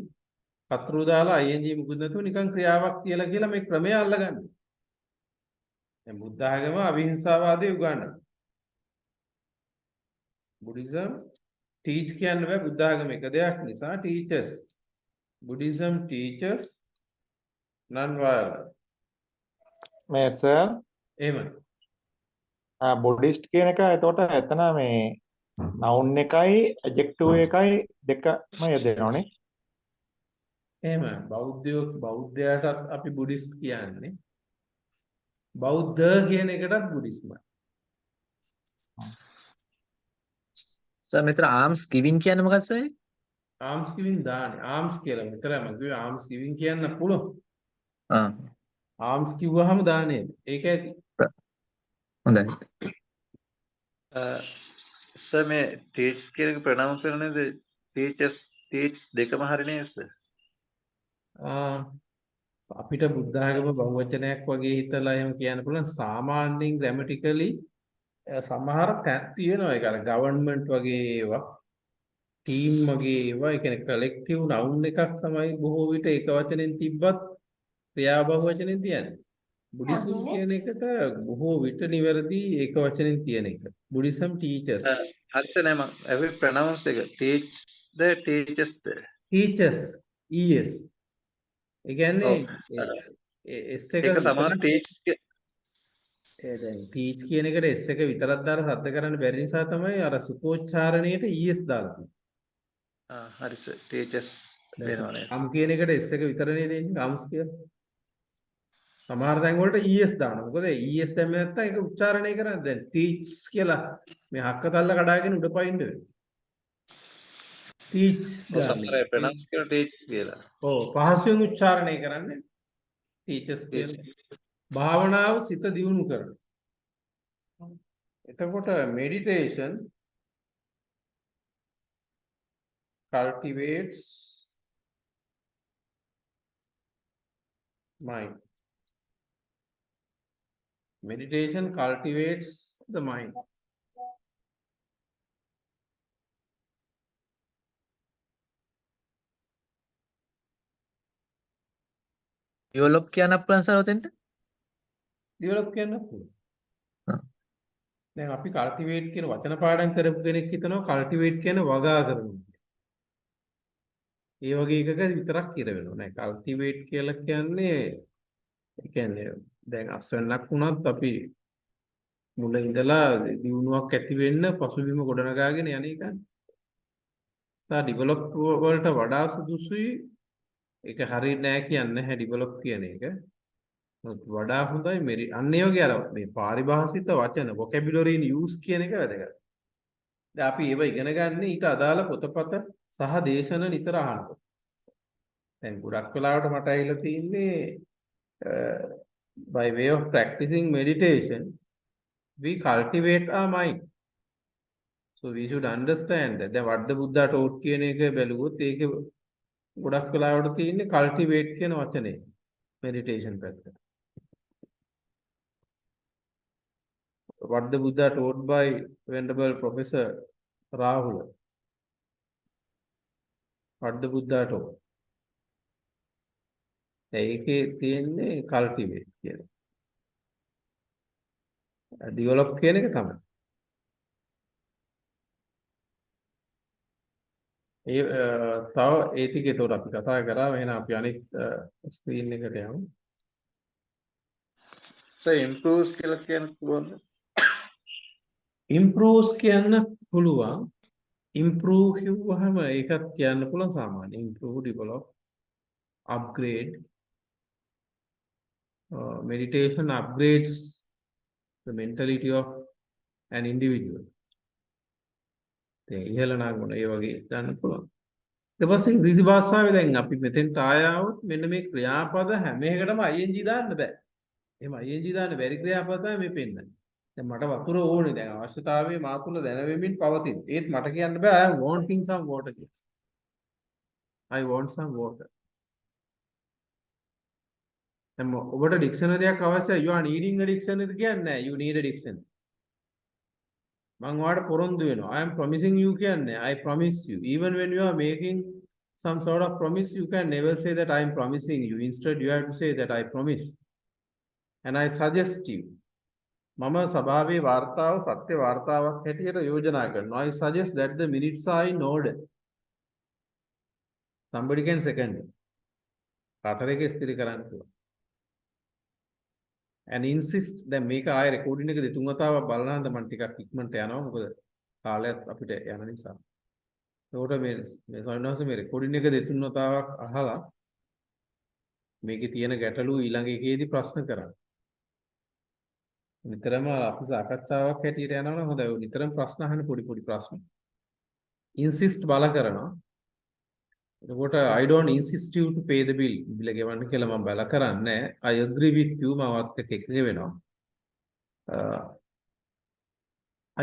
කතරු දාලා ing මුකුත් නැතුව නිකන් ක්‍රියාවක් තියලා කියලා මේ ක්‍රමය අල්ලගන්න. දැන් බුද්ධ ආගම අවිහිංසාවාදී උගන්වනවා. Buddhism teach කියන්න බෑ බුද්ධ ආගම එක දෙයක් නිසා teachers. Buddhism teaches non-violence. මේ සර් එහෙම. බුද්දිස්ට් කියන එක එතකොට එතන මේ noun එකයි adjective එකයි දෙකම යෙදෙනවනේ. එහෙම බෞද්ධයාටත් අපි බුද්දිස්ට් කියන්නේ. බෞද්ධ කියන එකටත් බුද්දිස්මයි. සර් මෙතන ආම්ස් ගිවින් කියන්නේ මොකක්ද සර්? ආම්ස් ගිවින් දාන්නේ. ආම්ස් කියලා විතරයි මම කිව්වේ ආම්ස් ගිවින් කියන්න පුළුවන්. ආම්ස් කිව්වහම දාන්නේ. ඒක ඇති. හොඳයි. සර් මේ ටීච් කියන එක ප්‍රොනවුන්ස් කරනේද ටීචර්ස් ටීච් දෙකම හරි නේද සර්? අපිට බුද්ධ ආගම බහුවචනයක් වගේ හිතලා එහෙම කියන්න පුළුවන්. සාමාන්‍යයෙන් ග්‍රැමටිකලි සමහර තැන් තියෙනවා. ඒක අර ගවර්න්මන්ට් වගේ ඒවා ටීම් වගේ ඒවා ඒ කියන්නේ කලෙක්ටිව් නවුන් එකක් තමයි බොහෝ විට ඒක වචනෙන් තිබ්බත් ක්‍රියා බහුවචනෙන් තියන්නේ. බුද්දිසම් කියන එකට බොහෝ විට නිවැරදි ඒක වචනෙන් තියෙන එක. Buddhism teachers. හරිද නෑ මම every pronounce එක ටීච් ද ටීචර්ස් ද ටීචර්ස් ES. ඒ කියන්නේ S එක සමාන ටීච් දැන් ටීච් කියන එකට S එක විතරක් දාලා සද්ද කරන්න බැරි නිසා තමයි අර සුකෝච්චාරණයට ES දාලා තියෙන්නේ. හරි සර් ටීචර්ස් වෙනවනේ. අම් කියන එකට S එක විතරනේ දෙන්නේ අම්ස් කියලා. සමහර තැන් වලට ES දානවා. මොකද ES දැම්ම නැත්නම් ඒක උච්චාරණය කරන්නේ දැන් ටීච් කියලා මේ හක්ක තල්ල කඩාගෙන උඩ පයින්න වෙනවා. ටීච් සමහර ප්‍රොනවුන්ස් කරන ටීච් කියලා. ඔව් පහසුවෙන් උච්චාරණය කරන්නේ ටීචර්ස් කියලා. භාවනාව සිත දියුණු කරන. එතකොට meditation cultivates mind. Meditation cultivates the mind. Develop කියන්න පුළුවන් සර් උතෙන්ට? ඩෙවලොප් කියන්න පුළුවන්. දැන් අපි කල්ටිවේට් කියන වචන පාඩම් කරපු කෙනෙක් හිතනවා කල්ටිවේට් කියන වගා කරනවා. ඒ වගේ එකක විතරක් ඉර වෙනවා නෑ. කල්ටිවේට් කියලා කියන්නේ ඒ කියන්නේ දැන් අස්වැන්නක් වුණත් අපි මුල ඉඳලා දියුණුවක් ඇති වෙන්න පසුබිම ගොඩනගාගෙන යන එකනේ. තා ඩෙවලොප් වලට වඩා සුදුසුයි ඒක හරිය නෑ කියන්නේ නැහැ ඩෙවලොප් කියන එක. වඩා හොඳයි මෙරි අන්න ඒ වගේ අර මේ පාරිභාෂිත වචන vocabulary in use කියන එක වැදගත්. දැන් අපි ඒව ඉගෙන ගන්න ඊට අදාළ පොතපත සහ දේශන නිතර අහනවා. දැන් ගොඩක් වෙලාවට මට ඇවිල්ලා තින්නේ by way of practicing meditation we cultivate our mind. So we should understand that the what the Buddha taught කියන එක බැලුවොත් ඒකේ ගොඩක් වෙලාවට තියෙන්නේ cultivate කියන වචනේ meditation පැත්ත. What the Buddha taught by Venerable Professor Rahul. What the Buddha taught. ඒකේ තියෙන්නේ cultivate කියන. develop කියන එක තමයි. ඒ තව ඒ ටික ඒතකොට අපි කතා කරා එහෙනම් අපි අනිත් ස්ක්‍රීන් එකට යමු. සර් improves කියලා කියන්න පුළුවන්ද? improves කියන්න පුළුවන්. improve කිව්වහම ඒකත් කියන්න පුළුවන් සාමාන්‍ය improve, develop, upgrade. Meditation upgrades the mentality of an individual. ඉහළ නාගුණ ඒ වගේ ගන්න පුළුවන්. ඊට පස්සේ ඉංග්‍රීසි භාෂාවේ දැන් අපි මෙතෙන්ට ආයවොත් මෙන්න මේ ක්‍රියාපද හැම එකටම ing දාන්න බෑ. එහෙම ing දාන්න බැරි ක්‍රියාපද තමයි මේ පෙන්නන්නේ. දැන් මට වතුර ඕනේ. දැන් අවශ්‍යතාවයේ මා තුළ දැනවෙමින් පවතින. ඒත් මට කියන්න බෑ I am wanting some water කියලා. I want some water. දැන් ඔබට ඩික්ෂනරි එකක් අවශ්‍යයි. You are needing a dictionary කියන්නේ නෑ. You need a dictionary. මං ඔයාලට පොරොන්දු වෙනවා. I am promising you කියන්නේ I promise you. Even when you are making some sort of promise, you can never say that I am promising you. Instead, you have to say that I promise. And I suggest you. මම සභාවේ වාර්තාව සත්‍ය වාර්තාවක් හැටියට යෝජනා කරනවා. I suggest that the minutes are in order. Somebody can second it. කාටරේක ස්ථිර කරන්න පුළුවන්. And insist දැන් මේක ආයෙ රෙකෝඩින් එක දෙතුන් වතාවක් බලනවා නම් මම ටිකක් ඉක්මනට යනවා මොකද කාලයත් අපිට යන නිසා. ඒකට මේ සොයනවාස මේ රෙකෝඩින් එක දෙතුන් වතාවක් අහලා මේකේ තියෙන ගැටලු ඊළඟ එකේදී ප්‍රශ්න කරන්න. නිතරම අපි සාකච්ඡාවක් හැටියට යනවා නම් හොඳයි. නිතරම ප්‍රශ්න අහන්න පොඩි පොඩි ප්‍රශ්න. insist බල කරනවා. එතකොට I don't insist you to pay the bill. බිල ගෙවන්න කියලා මම බල කරන්නේ. I agree with you මමත් එක්ක එකග වෙනවා.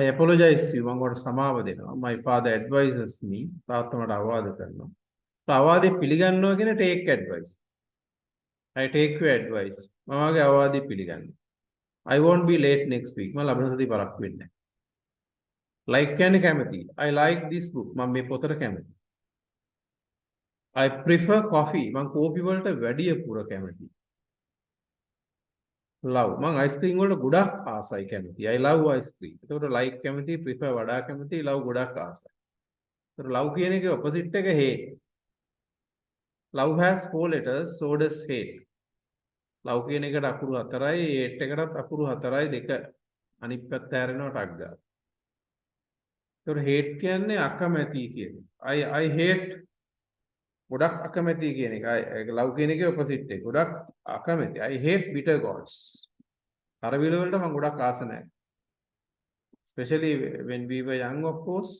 I apologize you මම වට සමාව දෙනවා. My father advises me. තාත්තා මට අවවාද කරනවා. අවවාදේ පිළිගන්නවා කියන take advice. I take your advice. මමගේ අවවාදේ පිළිගන්නවා. I won't be late next week. මම ලබන සතිය පරක් වෙන්නේ නැහැ. Like කියන්නේ කැමති. I like this book. මම මේ පොතට කැමතියි. I prefer coffee. මම කෝපි වලට වැඩිය පුර කැමතියි. Love. මම ice cream වලට ගොඩක් ආසයි කැමතියි. I love ice cream. ඒකට like කැමතියි, prefer වඩා කැමතියි, love ගොඩක් ආසයි. ඒකට love කියන එකේ opposite එක hate. Love has 4 letters, so does hate. Love කියන එකට අකුරු 4යි, hate එකටත් අකුරු 4යි, දෙක අනිත් පැත්ත හැරෙනවා ටක් ගාලා. ඒකට hate කියන්නේ අකමැති කියන්නේ. I hate ගොඩක් අකමැති කියන එක. ලව් කියන එකේ ඔපොසිට් එක. ගොඩක් අකමැති. I hate bitter gods. කරවිල වලට මම ගොඩක් ආස නැහැ. Especially when we were young, of course,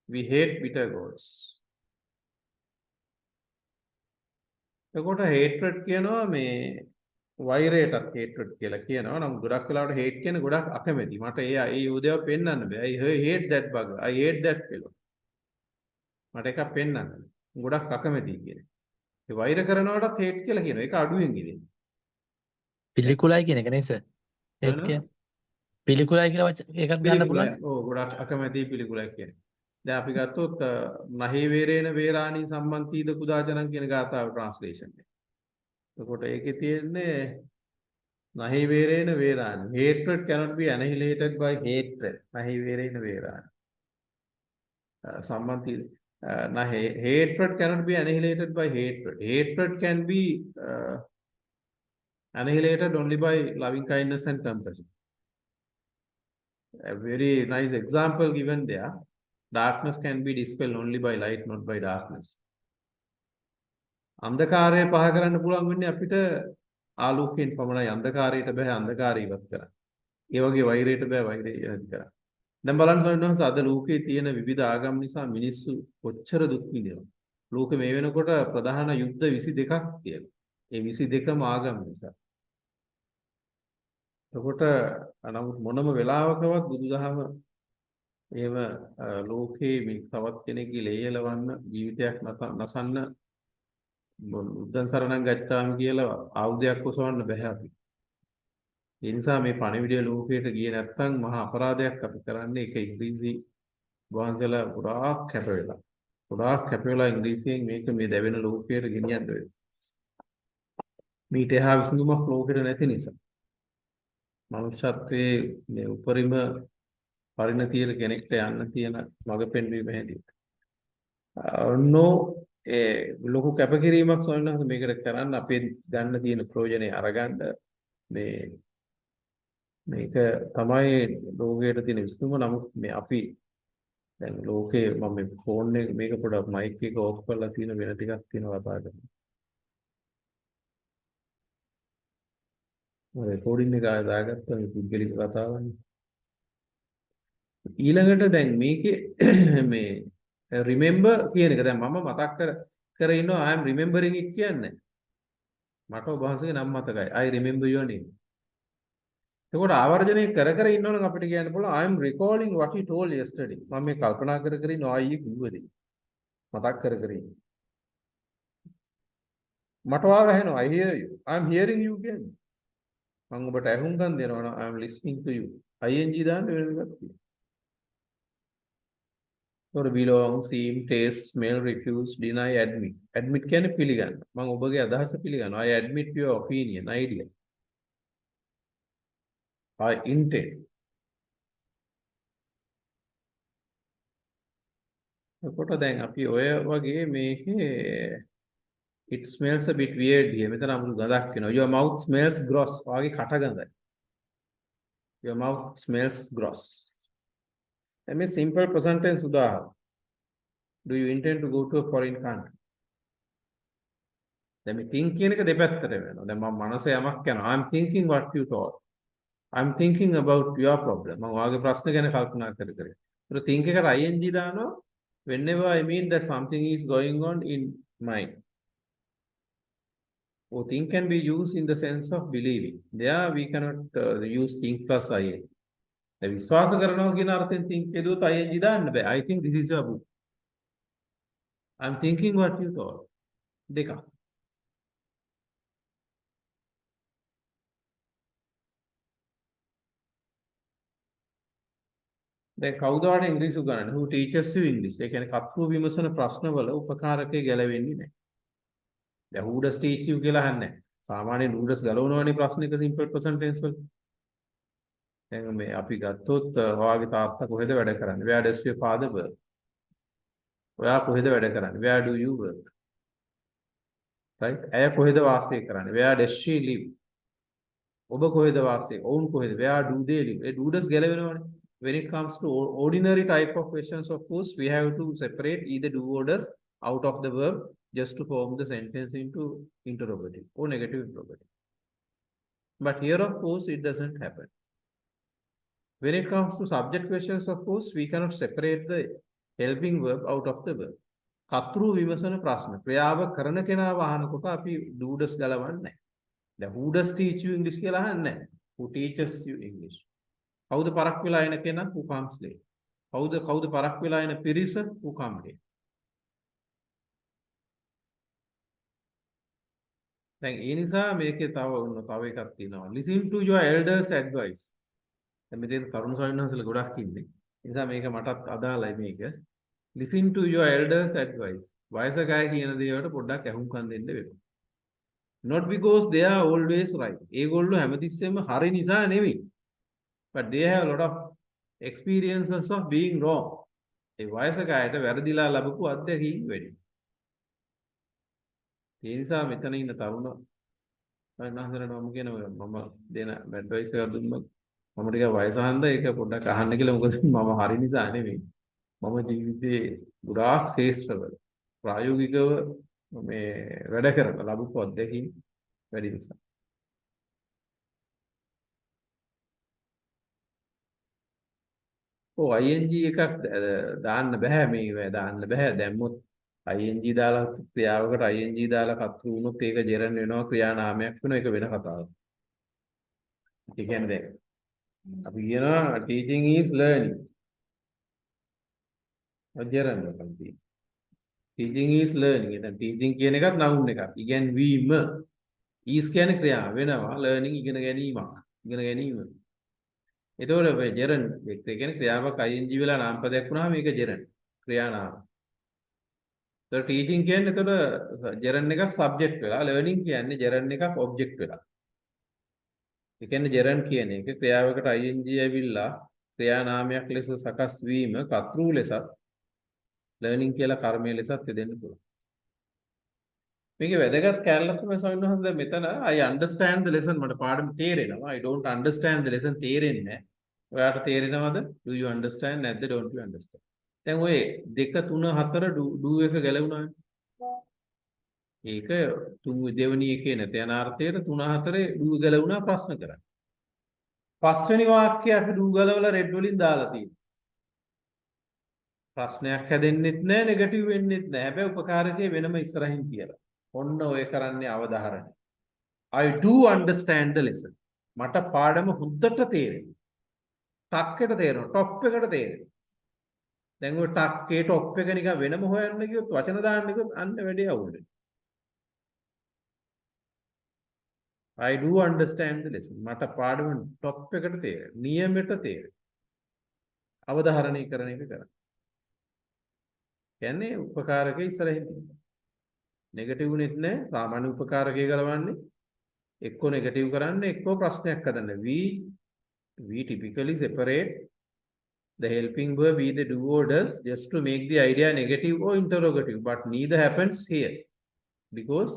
we hate bitter gods. එතකොට hatred කියනවා මේ වෛරයටත් hatred කියලා කියනවා. නම් ගොඩක් වෙලාවට hate කියන්නේ ගොඩක් අකමැති. මට ඒ යෝධයව පෙන්වන්න බෑ. I hate that bugger. I hate that fellow. මට එකක් පෙන්වන්න. ගොඩක් අකමැති කියන්නේ. ඒ වෛර කරනවටත් හේට් කියලා කියනවා. ඒක අඩුවෙන් ඉන්නේ. පිළිකුලයි කියන එක නේද සර්? ඒත් කියන්නේ පිළිකුලයි කියලා ඒකත් ගන්න පුළුවන්. ඔව් ගොඩක් අකමැති පිළිකුලයි කියන්නේ. දැන් අපි ගත්තොත් නහි වේරේන වේරාණී සම්මන්තිද කුදාචනං කියන ගාථාව ට්‍රාන්ස්ලේෂන් එක. එතකොට ඒකේ තියෙන්නේ නහි වේරේන වේරාණී. Hatred cannot be annihilated by hatred. නහි වේරේන වේරාණී. සම්මන්තිද hatred cannot be annihilated by hatred. Hatred can be annihilated only by loving kindness and compassion. A very nice example given there. Darkness can be dispelled only by light, not by darkness. අන්ධකාරය පහ කරන්න පුළුවන් වෙන්නේ අපිට ආලෝකයෙන් පමණයි. අන්ධකාරයට බෑ අන්ධකාරය ඉවත් කරන්න. ඒ වගේ වෛරයට බෑ වෛරය ඉවත් කරන්න. දැන් බලන්න බලන්න අද ලෝකයේ තියෙන විවිධ ආගම් නිසා මිනිස්සු කොච්චර දුක් විඳිනවද? ලෝකෙ මේ වෙනකොට ප්‍රධාන යුද්ධ 22ක් තියෙනවා. ඒ 22ම ආගම් නිසා. එතකොට නමුත් මොනම වෙලාවකවත් බුදුදහම එහෙම ලෝකේ මේ තවත් කෙනෙක්ගේ ලේයලවන්න ජීවිතයක් නසන්න බුද්ධං සරණං ගච්ඡාමි කියලා ආයුධයක් ඔසවන්න බෑ අපි. ඒ නිසා මේ පණිවිඩය ලෝකයට ගියේ නැත්නම් මහා අපරාධයක් අපි කරන්නේ. ඒක ඉංග්‍රීසි වහන්සලා ගොඩාක් කැප වෙලා ඉංග්‍රීසියෙන් මේක මේ දැවෙන ලෝකයට ගෙනියන්න වෙනවා. මීට එහා විසඳුමක් ලෝකෙට නැති නිසා. මනුෂ්‍යත්වයේ මේ උපරිම පරිණතියට කෙනෙක්ට යන්න තියෙන මඟ පෙන්වීම හැටියට. ලොකු කැපකිරීමක් සොයනවා මේකට කරන්න අපේ ගන්න තියෙන ප්‍රයෝජනේ අරගන්න මේක තමයි ලෝකයට තියෙන විසඳුම. නමුත් මේ අපි දැන් ලෝකේ මම මේ ෆෝන් එක මේක පොඩක් මයික් එක ඕෆ් කරලා තියෙන වෙන ටිකක් තියෙනවා කතා කරන්න. මම රෙකෝඩින් එක ආයෙ දාගත්තා මේ පුද්ගලික කතාවනේ. ඊළඟට දැන් මේකේ මේ රිමෙම්බර් කියන එක දැන් මම මතක් කර ඉන්නවා I am remembering it කියන්නේ. මට ඔබ වහන්සේගේ නම මතකයි. I remember your name. එතකොට ආවර්ජනය කර ඉන්නවනම් අපිට කියන්න පුළුවන් I am recalling what you told yesterday. මම මේ කල්පනා කර ඉන්නවා ආයේ කිව්වදී. මතක් කර ඉන්නවා. මට ආවහනවා I hear you. I am hearing you කියන්නේ. මම ඔබට ඇහුම්කන් දෙනවා I am listening to you. ing දාන්න වෙන එකක් තියෙනවා. or belong, seem, taste, smell, refuse, deny, admit. Admit කියන්නේ පිළිගන්න. මම ඔබගේ අදහස පිළිගන්නවා. I admit your opinion, idea. I intend. එතකොට දැන් අපි ඔය වගේ මේකේ it smells a bit weird here. මෙතන අමුතු ගඳක් එනවා. Your mouth smells gross. ඔයාගේ කට ගඳයි. Your mouth smells gross. Let me simple present tense උදාහරණ. Do you intend to go to a foreign country? දැන් මේ think කියන එක දෙපැත්තට වෙනවා. දැන් මම මනසේ යමක් කරනවා. I'm thinking what you thought. I'm thinking about your problem. මම ඔයාගේ ප්‍රශ්න ගැන කල්පනා කර. ඒක think එකට ing දානවා. Whenever I mean that something is going on in mind. Or think can be used in the sense of believing. There we cannot use think plus ing. දැන් විශ්වාස කරනවා කියන අර්ථයෙන් think එදුවොත් ing දාන්න බෑ. I think this is your book. I'm thinking what you thought. දෙකක්. දැන් කවුද වඩ ඉංග්‍රීසි උගන්වන්නේ? Who teaches you English? ඒ කියන්නේ කර්තෘ විමසන ප්‍රශ්නවල උපකාරකයේ ගැලවෙන්නේ නැහැ. දැන් who does teach you කියලා අහන්නේ නැහැ. සාමාන්‍යයෙන් who does ගලවනවානේ ප්‍රශ්නෙක simple present tense වල. දැන් මේ අපි ගත්තොත් ඔයාගේ තාත්තා කොහෙද වැඩ කරන්නේ? Where does your father work? ඔයා කොහෙද වැඩ කරන්නේ? Where do you work? Right? ඇය කොහෙද වාසය කරන්නේ? Where does she live? ඔබ කොහෙද වාසය? ඔවුන් කොහෙද? Where do they live? A do does ගැලවෙනවානේ. When it comes to ordinary type of questions, of course, we have to separate either do or does out of the verb just to form the sentence into interrogative or negative interrogative. But here, of course, it doesn't happen. When it comes to subject questions, of course, we cannot separate the helping verb out of the verb. කර්තෘ විමසන ප්‍රශ්න ක්‍රියාව කරන කෙනාව අහනකොට අපි do does ගලවන්නේ නැහැ. දැන් who does teach you English කියලා අහන්නේ නැහැ. Who teaches you English? කවුද පරක් වෙලා එන කෙනා? Who comes late? කවුද පරක් වෙලා එන පිරිස? Who come late? දැන් ඒ නිසා මේකේ තව එකක් තියෙනවා. Listen to your elders advice. දැන් මෙතන තරුණ ස්වාමීන් වහන්සේලා ගොඩක් ඉන්නේ. ඒ නිසා මේක මටත් අදාළයි මේක. Listen to your elders advice. වයසක අය කියන දේවල්ට පොඩ්ඩක් ඇහුම්කන් දෙන්න වෙනවා. Not because they are always right. ඒගොල්ලෝ හැමතිස්සෙම හරි නිසා නෙවෙයි. But they have a lot of experiences of being wrong. ඒ වයසක අයට වැරදිලා ලැබපු අත්දැකීම් වැඩි. ඒ නිසා මෙතන ඉන්න තරුණ අයනහතරට මම කියනවා මම දෙන ඇඩ්වයිස් එකක් දුන්නොත් මම ටික වයස හන්ද ඒක පොඩ්ඩක් අහන්න කියලා මොකද මම හරි නිසා නෙවෙයි. මම ජීවිතේ ගොඩාක් ශේෂ්ඨවල ප්‍රායෝගිකව මේ වැඩ කරලා ලැබපු අත්දැකීම් වැඩි නිසා. ing එකක් දාන්න බෑ මේ දාන්න බෑ දැම්මොත් ing දාලා ක්‍රියාවකට ing දාලා කර්තෘ වුණොත් ඒක ජෙරන් වෙනවා ක්‍රියා නාමයක් වෙනවා ඒක වෙන කතාවක්. ඒ කියන්නේ දැන් අපි කියනවා teaching is learning. ජෙරන් වෙනවා. teaching is learning. දැන් teaching කියන එකත් noun එකක්. ඉගෙනවීම. is කියන්නේ ක්‍රියාව වෙනවා learning ඉගෙන ගැනීමක්. ඉගෙන ගැනීම. එතකොට මේ ජෙරන් ඒ කියන්නේ ක්‍රියාවක් ing වෙලා නාම පදයක් වුණාම මේක ජෙරන් ක්‍රියා නාම. So teaching කියන්නේ එතකොට ජෙරන් එකක් subject වෙලා learning කියන්නේ ජෙරන් එකක් object වෙලා. ඒ කියන්නේ ජෙරන් කියන එක ක්‍රියාවකට ing ඇවිල්ලා ක්‍රියා නාමයක් ලෙස සකස් වීම කර්තෘ ලෙසත් learning කියලා කර්මයේ ලෙසත් දෙන්න පුළුවන්. මේකේ වැදගත් කැලලක් තමයි ස්වාමීන් වහන්සේ මෙතන I understand the lesson මට පාඩම තේරෙනවා. I don't understand the lesson තේරෙන්නේ නැහැ. ඔයාට තේරෙනවද? Do you understand නැද්ද? Don't you understand? දැන් ඔය 2 3 4 do එක ගැලවුණානේ. ඒක දෙවෙනි එකේ නැත යන අර්ථයට 3 4 do ගැලවුණා ප්‍රශ්න කරන්න. පස්වෙනි වාක්‍යය අපි do ගලවලා red වලින් දාලා තියෙනවා. ප්‍රශ්නයක් හැදෙන්නෙත් නැහැ නෙගටිව් වෙන්නෙත් නැහැ. හැබැයි උපකාරකයේ වෙනම ඉස්සරහින් කියලා. ඔන්න ඔය කරන්නේ අවධාරණය. I do understand the lesson. මට පාඩම හොඳට තේරෙනවා. ටක් එකට තේරෙනවා. টොප් එකට තේරෙනවා. දැන් ඔය ටක්කේ টොප් එක නිකන් වෙනම හොයන්න කිව්වොත් වචන දාන්න කිව්වොත් අන්න වැඩේ අවුල් වෙනවා. I do understand the lesson. මට පාඩම টොප් එකට තේරෙනවා. නියමෙට තේරෙනවා. අවධාරණය කරන එක කරන්න. කියන්නේ උපකාරකයේ ඉස්සරහින් තියෙනවා. නෙගටිව් නෙත් නැහැ. සාමාන්‍ය උපකාරකයේ ගලවන්නේ එක්ක නෙගටිව් කරන්න එක්ක ප්‍රශ්නයක් හදන්න. We typically separate the helping verb either do or does just to make the idea negative or interrogative, but neither happens here because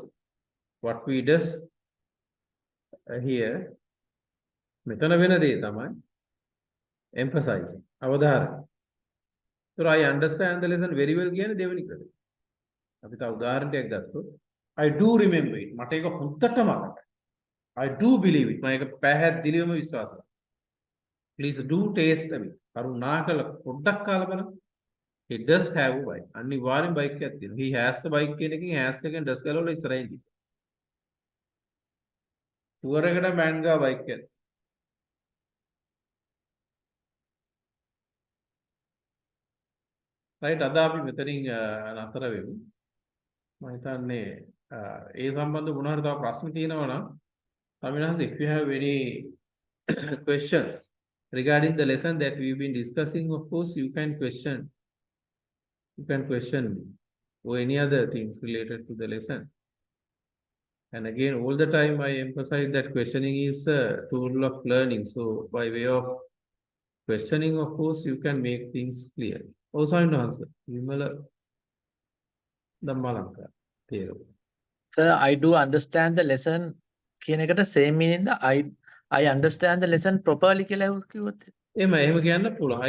what we does here මෙතන වෙන දේ තමයි emphasizing අවධාරණය. So I understand the lesson very well කියන්නේ දෙවෙනි ක්‍රමය. අපි තව උදාහරණයක් ගත්තොත් I do remember it. මට ඒක හොඳට මතකයි. I do believe it. මම ඒක පැහැදිලිවම විශ්වාස කරනවා. Please do taste a bit. කරුණාකර පොඩ්ඩක් කාලා බලන්න. He does have a bike. අනිවාර්යෙන් බයික් එකක් තියෙනවා. He has a bike කියන එකෙන් has එකෙන් does ගලවලා ඉස්සරහින් තියෙනවා. ටුවර් එකට මෑන් ගා බයික් එකක්. right අද අපි මෙතනින් නතර වෙමු. මම හිතන්නේ ඒ සම්බන්ධ මොන හරි තව ප්‍රශ්න තියෙනවා නම් Aminash, if you have any questions regarding the lesson that we've been discussing, of course, you can question me or any other things related to the lesson. And again, all the time I emphasize that questioning is a tool of learning. So by way of questioning, of course, you can make things clear. Also, I know answer. Vimala Dhamma Lanka. Sir, I do understand the lesson කියන එකට same meaning the I understand the lesson properly කියලා කිව්වොත් එහෙම කියන්න පුළුවන්.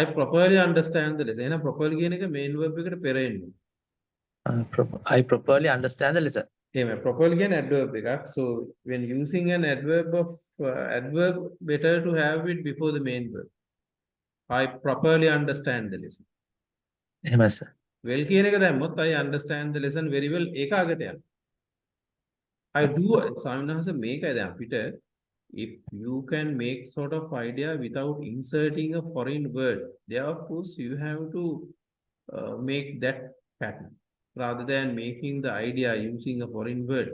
I properly understand the lesson. එහෙනම් properly කියන එක main verb එකට පෙර එන්නේ. I properly understand the lesson. එහෙම properly කියන්නේ adverb එකක්. So when using an adverb better to have it before the main verb. I properly understand the lesson. එහෙමයි sir. Well කියන එක දැම්මොත් I understand the lesson very well ඒක අගට යනවා. I do සාමාන්‍යයෙන් මේකයි දැන් අපිට if you can make sort of idea without inserting a foreign word, there of course you have to make that pattern rather than making the idea using a foreign word.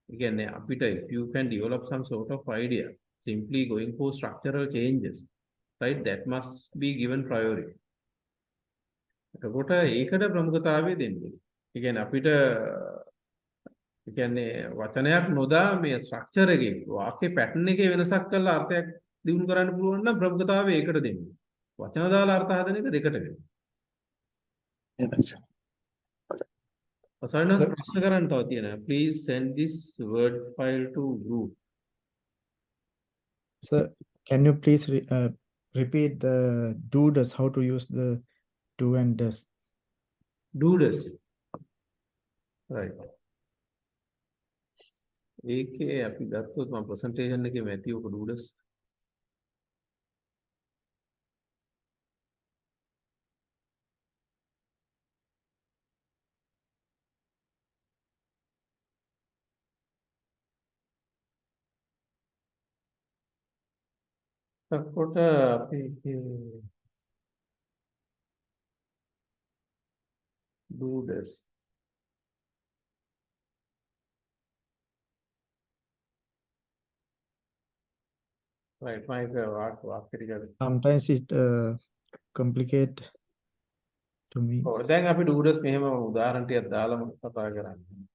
Again, අපිට if you can develop some sort of idea simply going for structural changes, right, that must be given priority. එතකොට ඒකට ප්‍රමුඛතාවය දෙන්නේ. ඒ කියන්නේ අපිට ඒ කියන්නේ වචනයක් නොදා මේ structure එකේ වාක්‍ය පැටර්න් එකේ වෙනසක් කරලා අර්ථයක් දිනු කරන්න පුළුවන් නම් ප්‍රමුඛතාවය ඒකට දෙන්න. වචන දාලා අර්ථ හදන එක දෙකට වෙනවා. අසයිනස් ප්‍රශ්න කරන්න තව තියෙනවා. Please send this word file to group. Sir, can you please repeat the do does, how to use the do and does? Do this. Right. ඒකේ අපි ගත්තොත් මම ප්‍රසන්ටේෂන් එකේ මැතිව do this. එතකොට අපි do this. Right, Mike, Sometimes it complicate to me. දැන් අපි do this මෙහෙම උදාහරණ ටිකක් දාලා කතා කරන්නේ.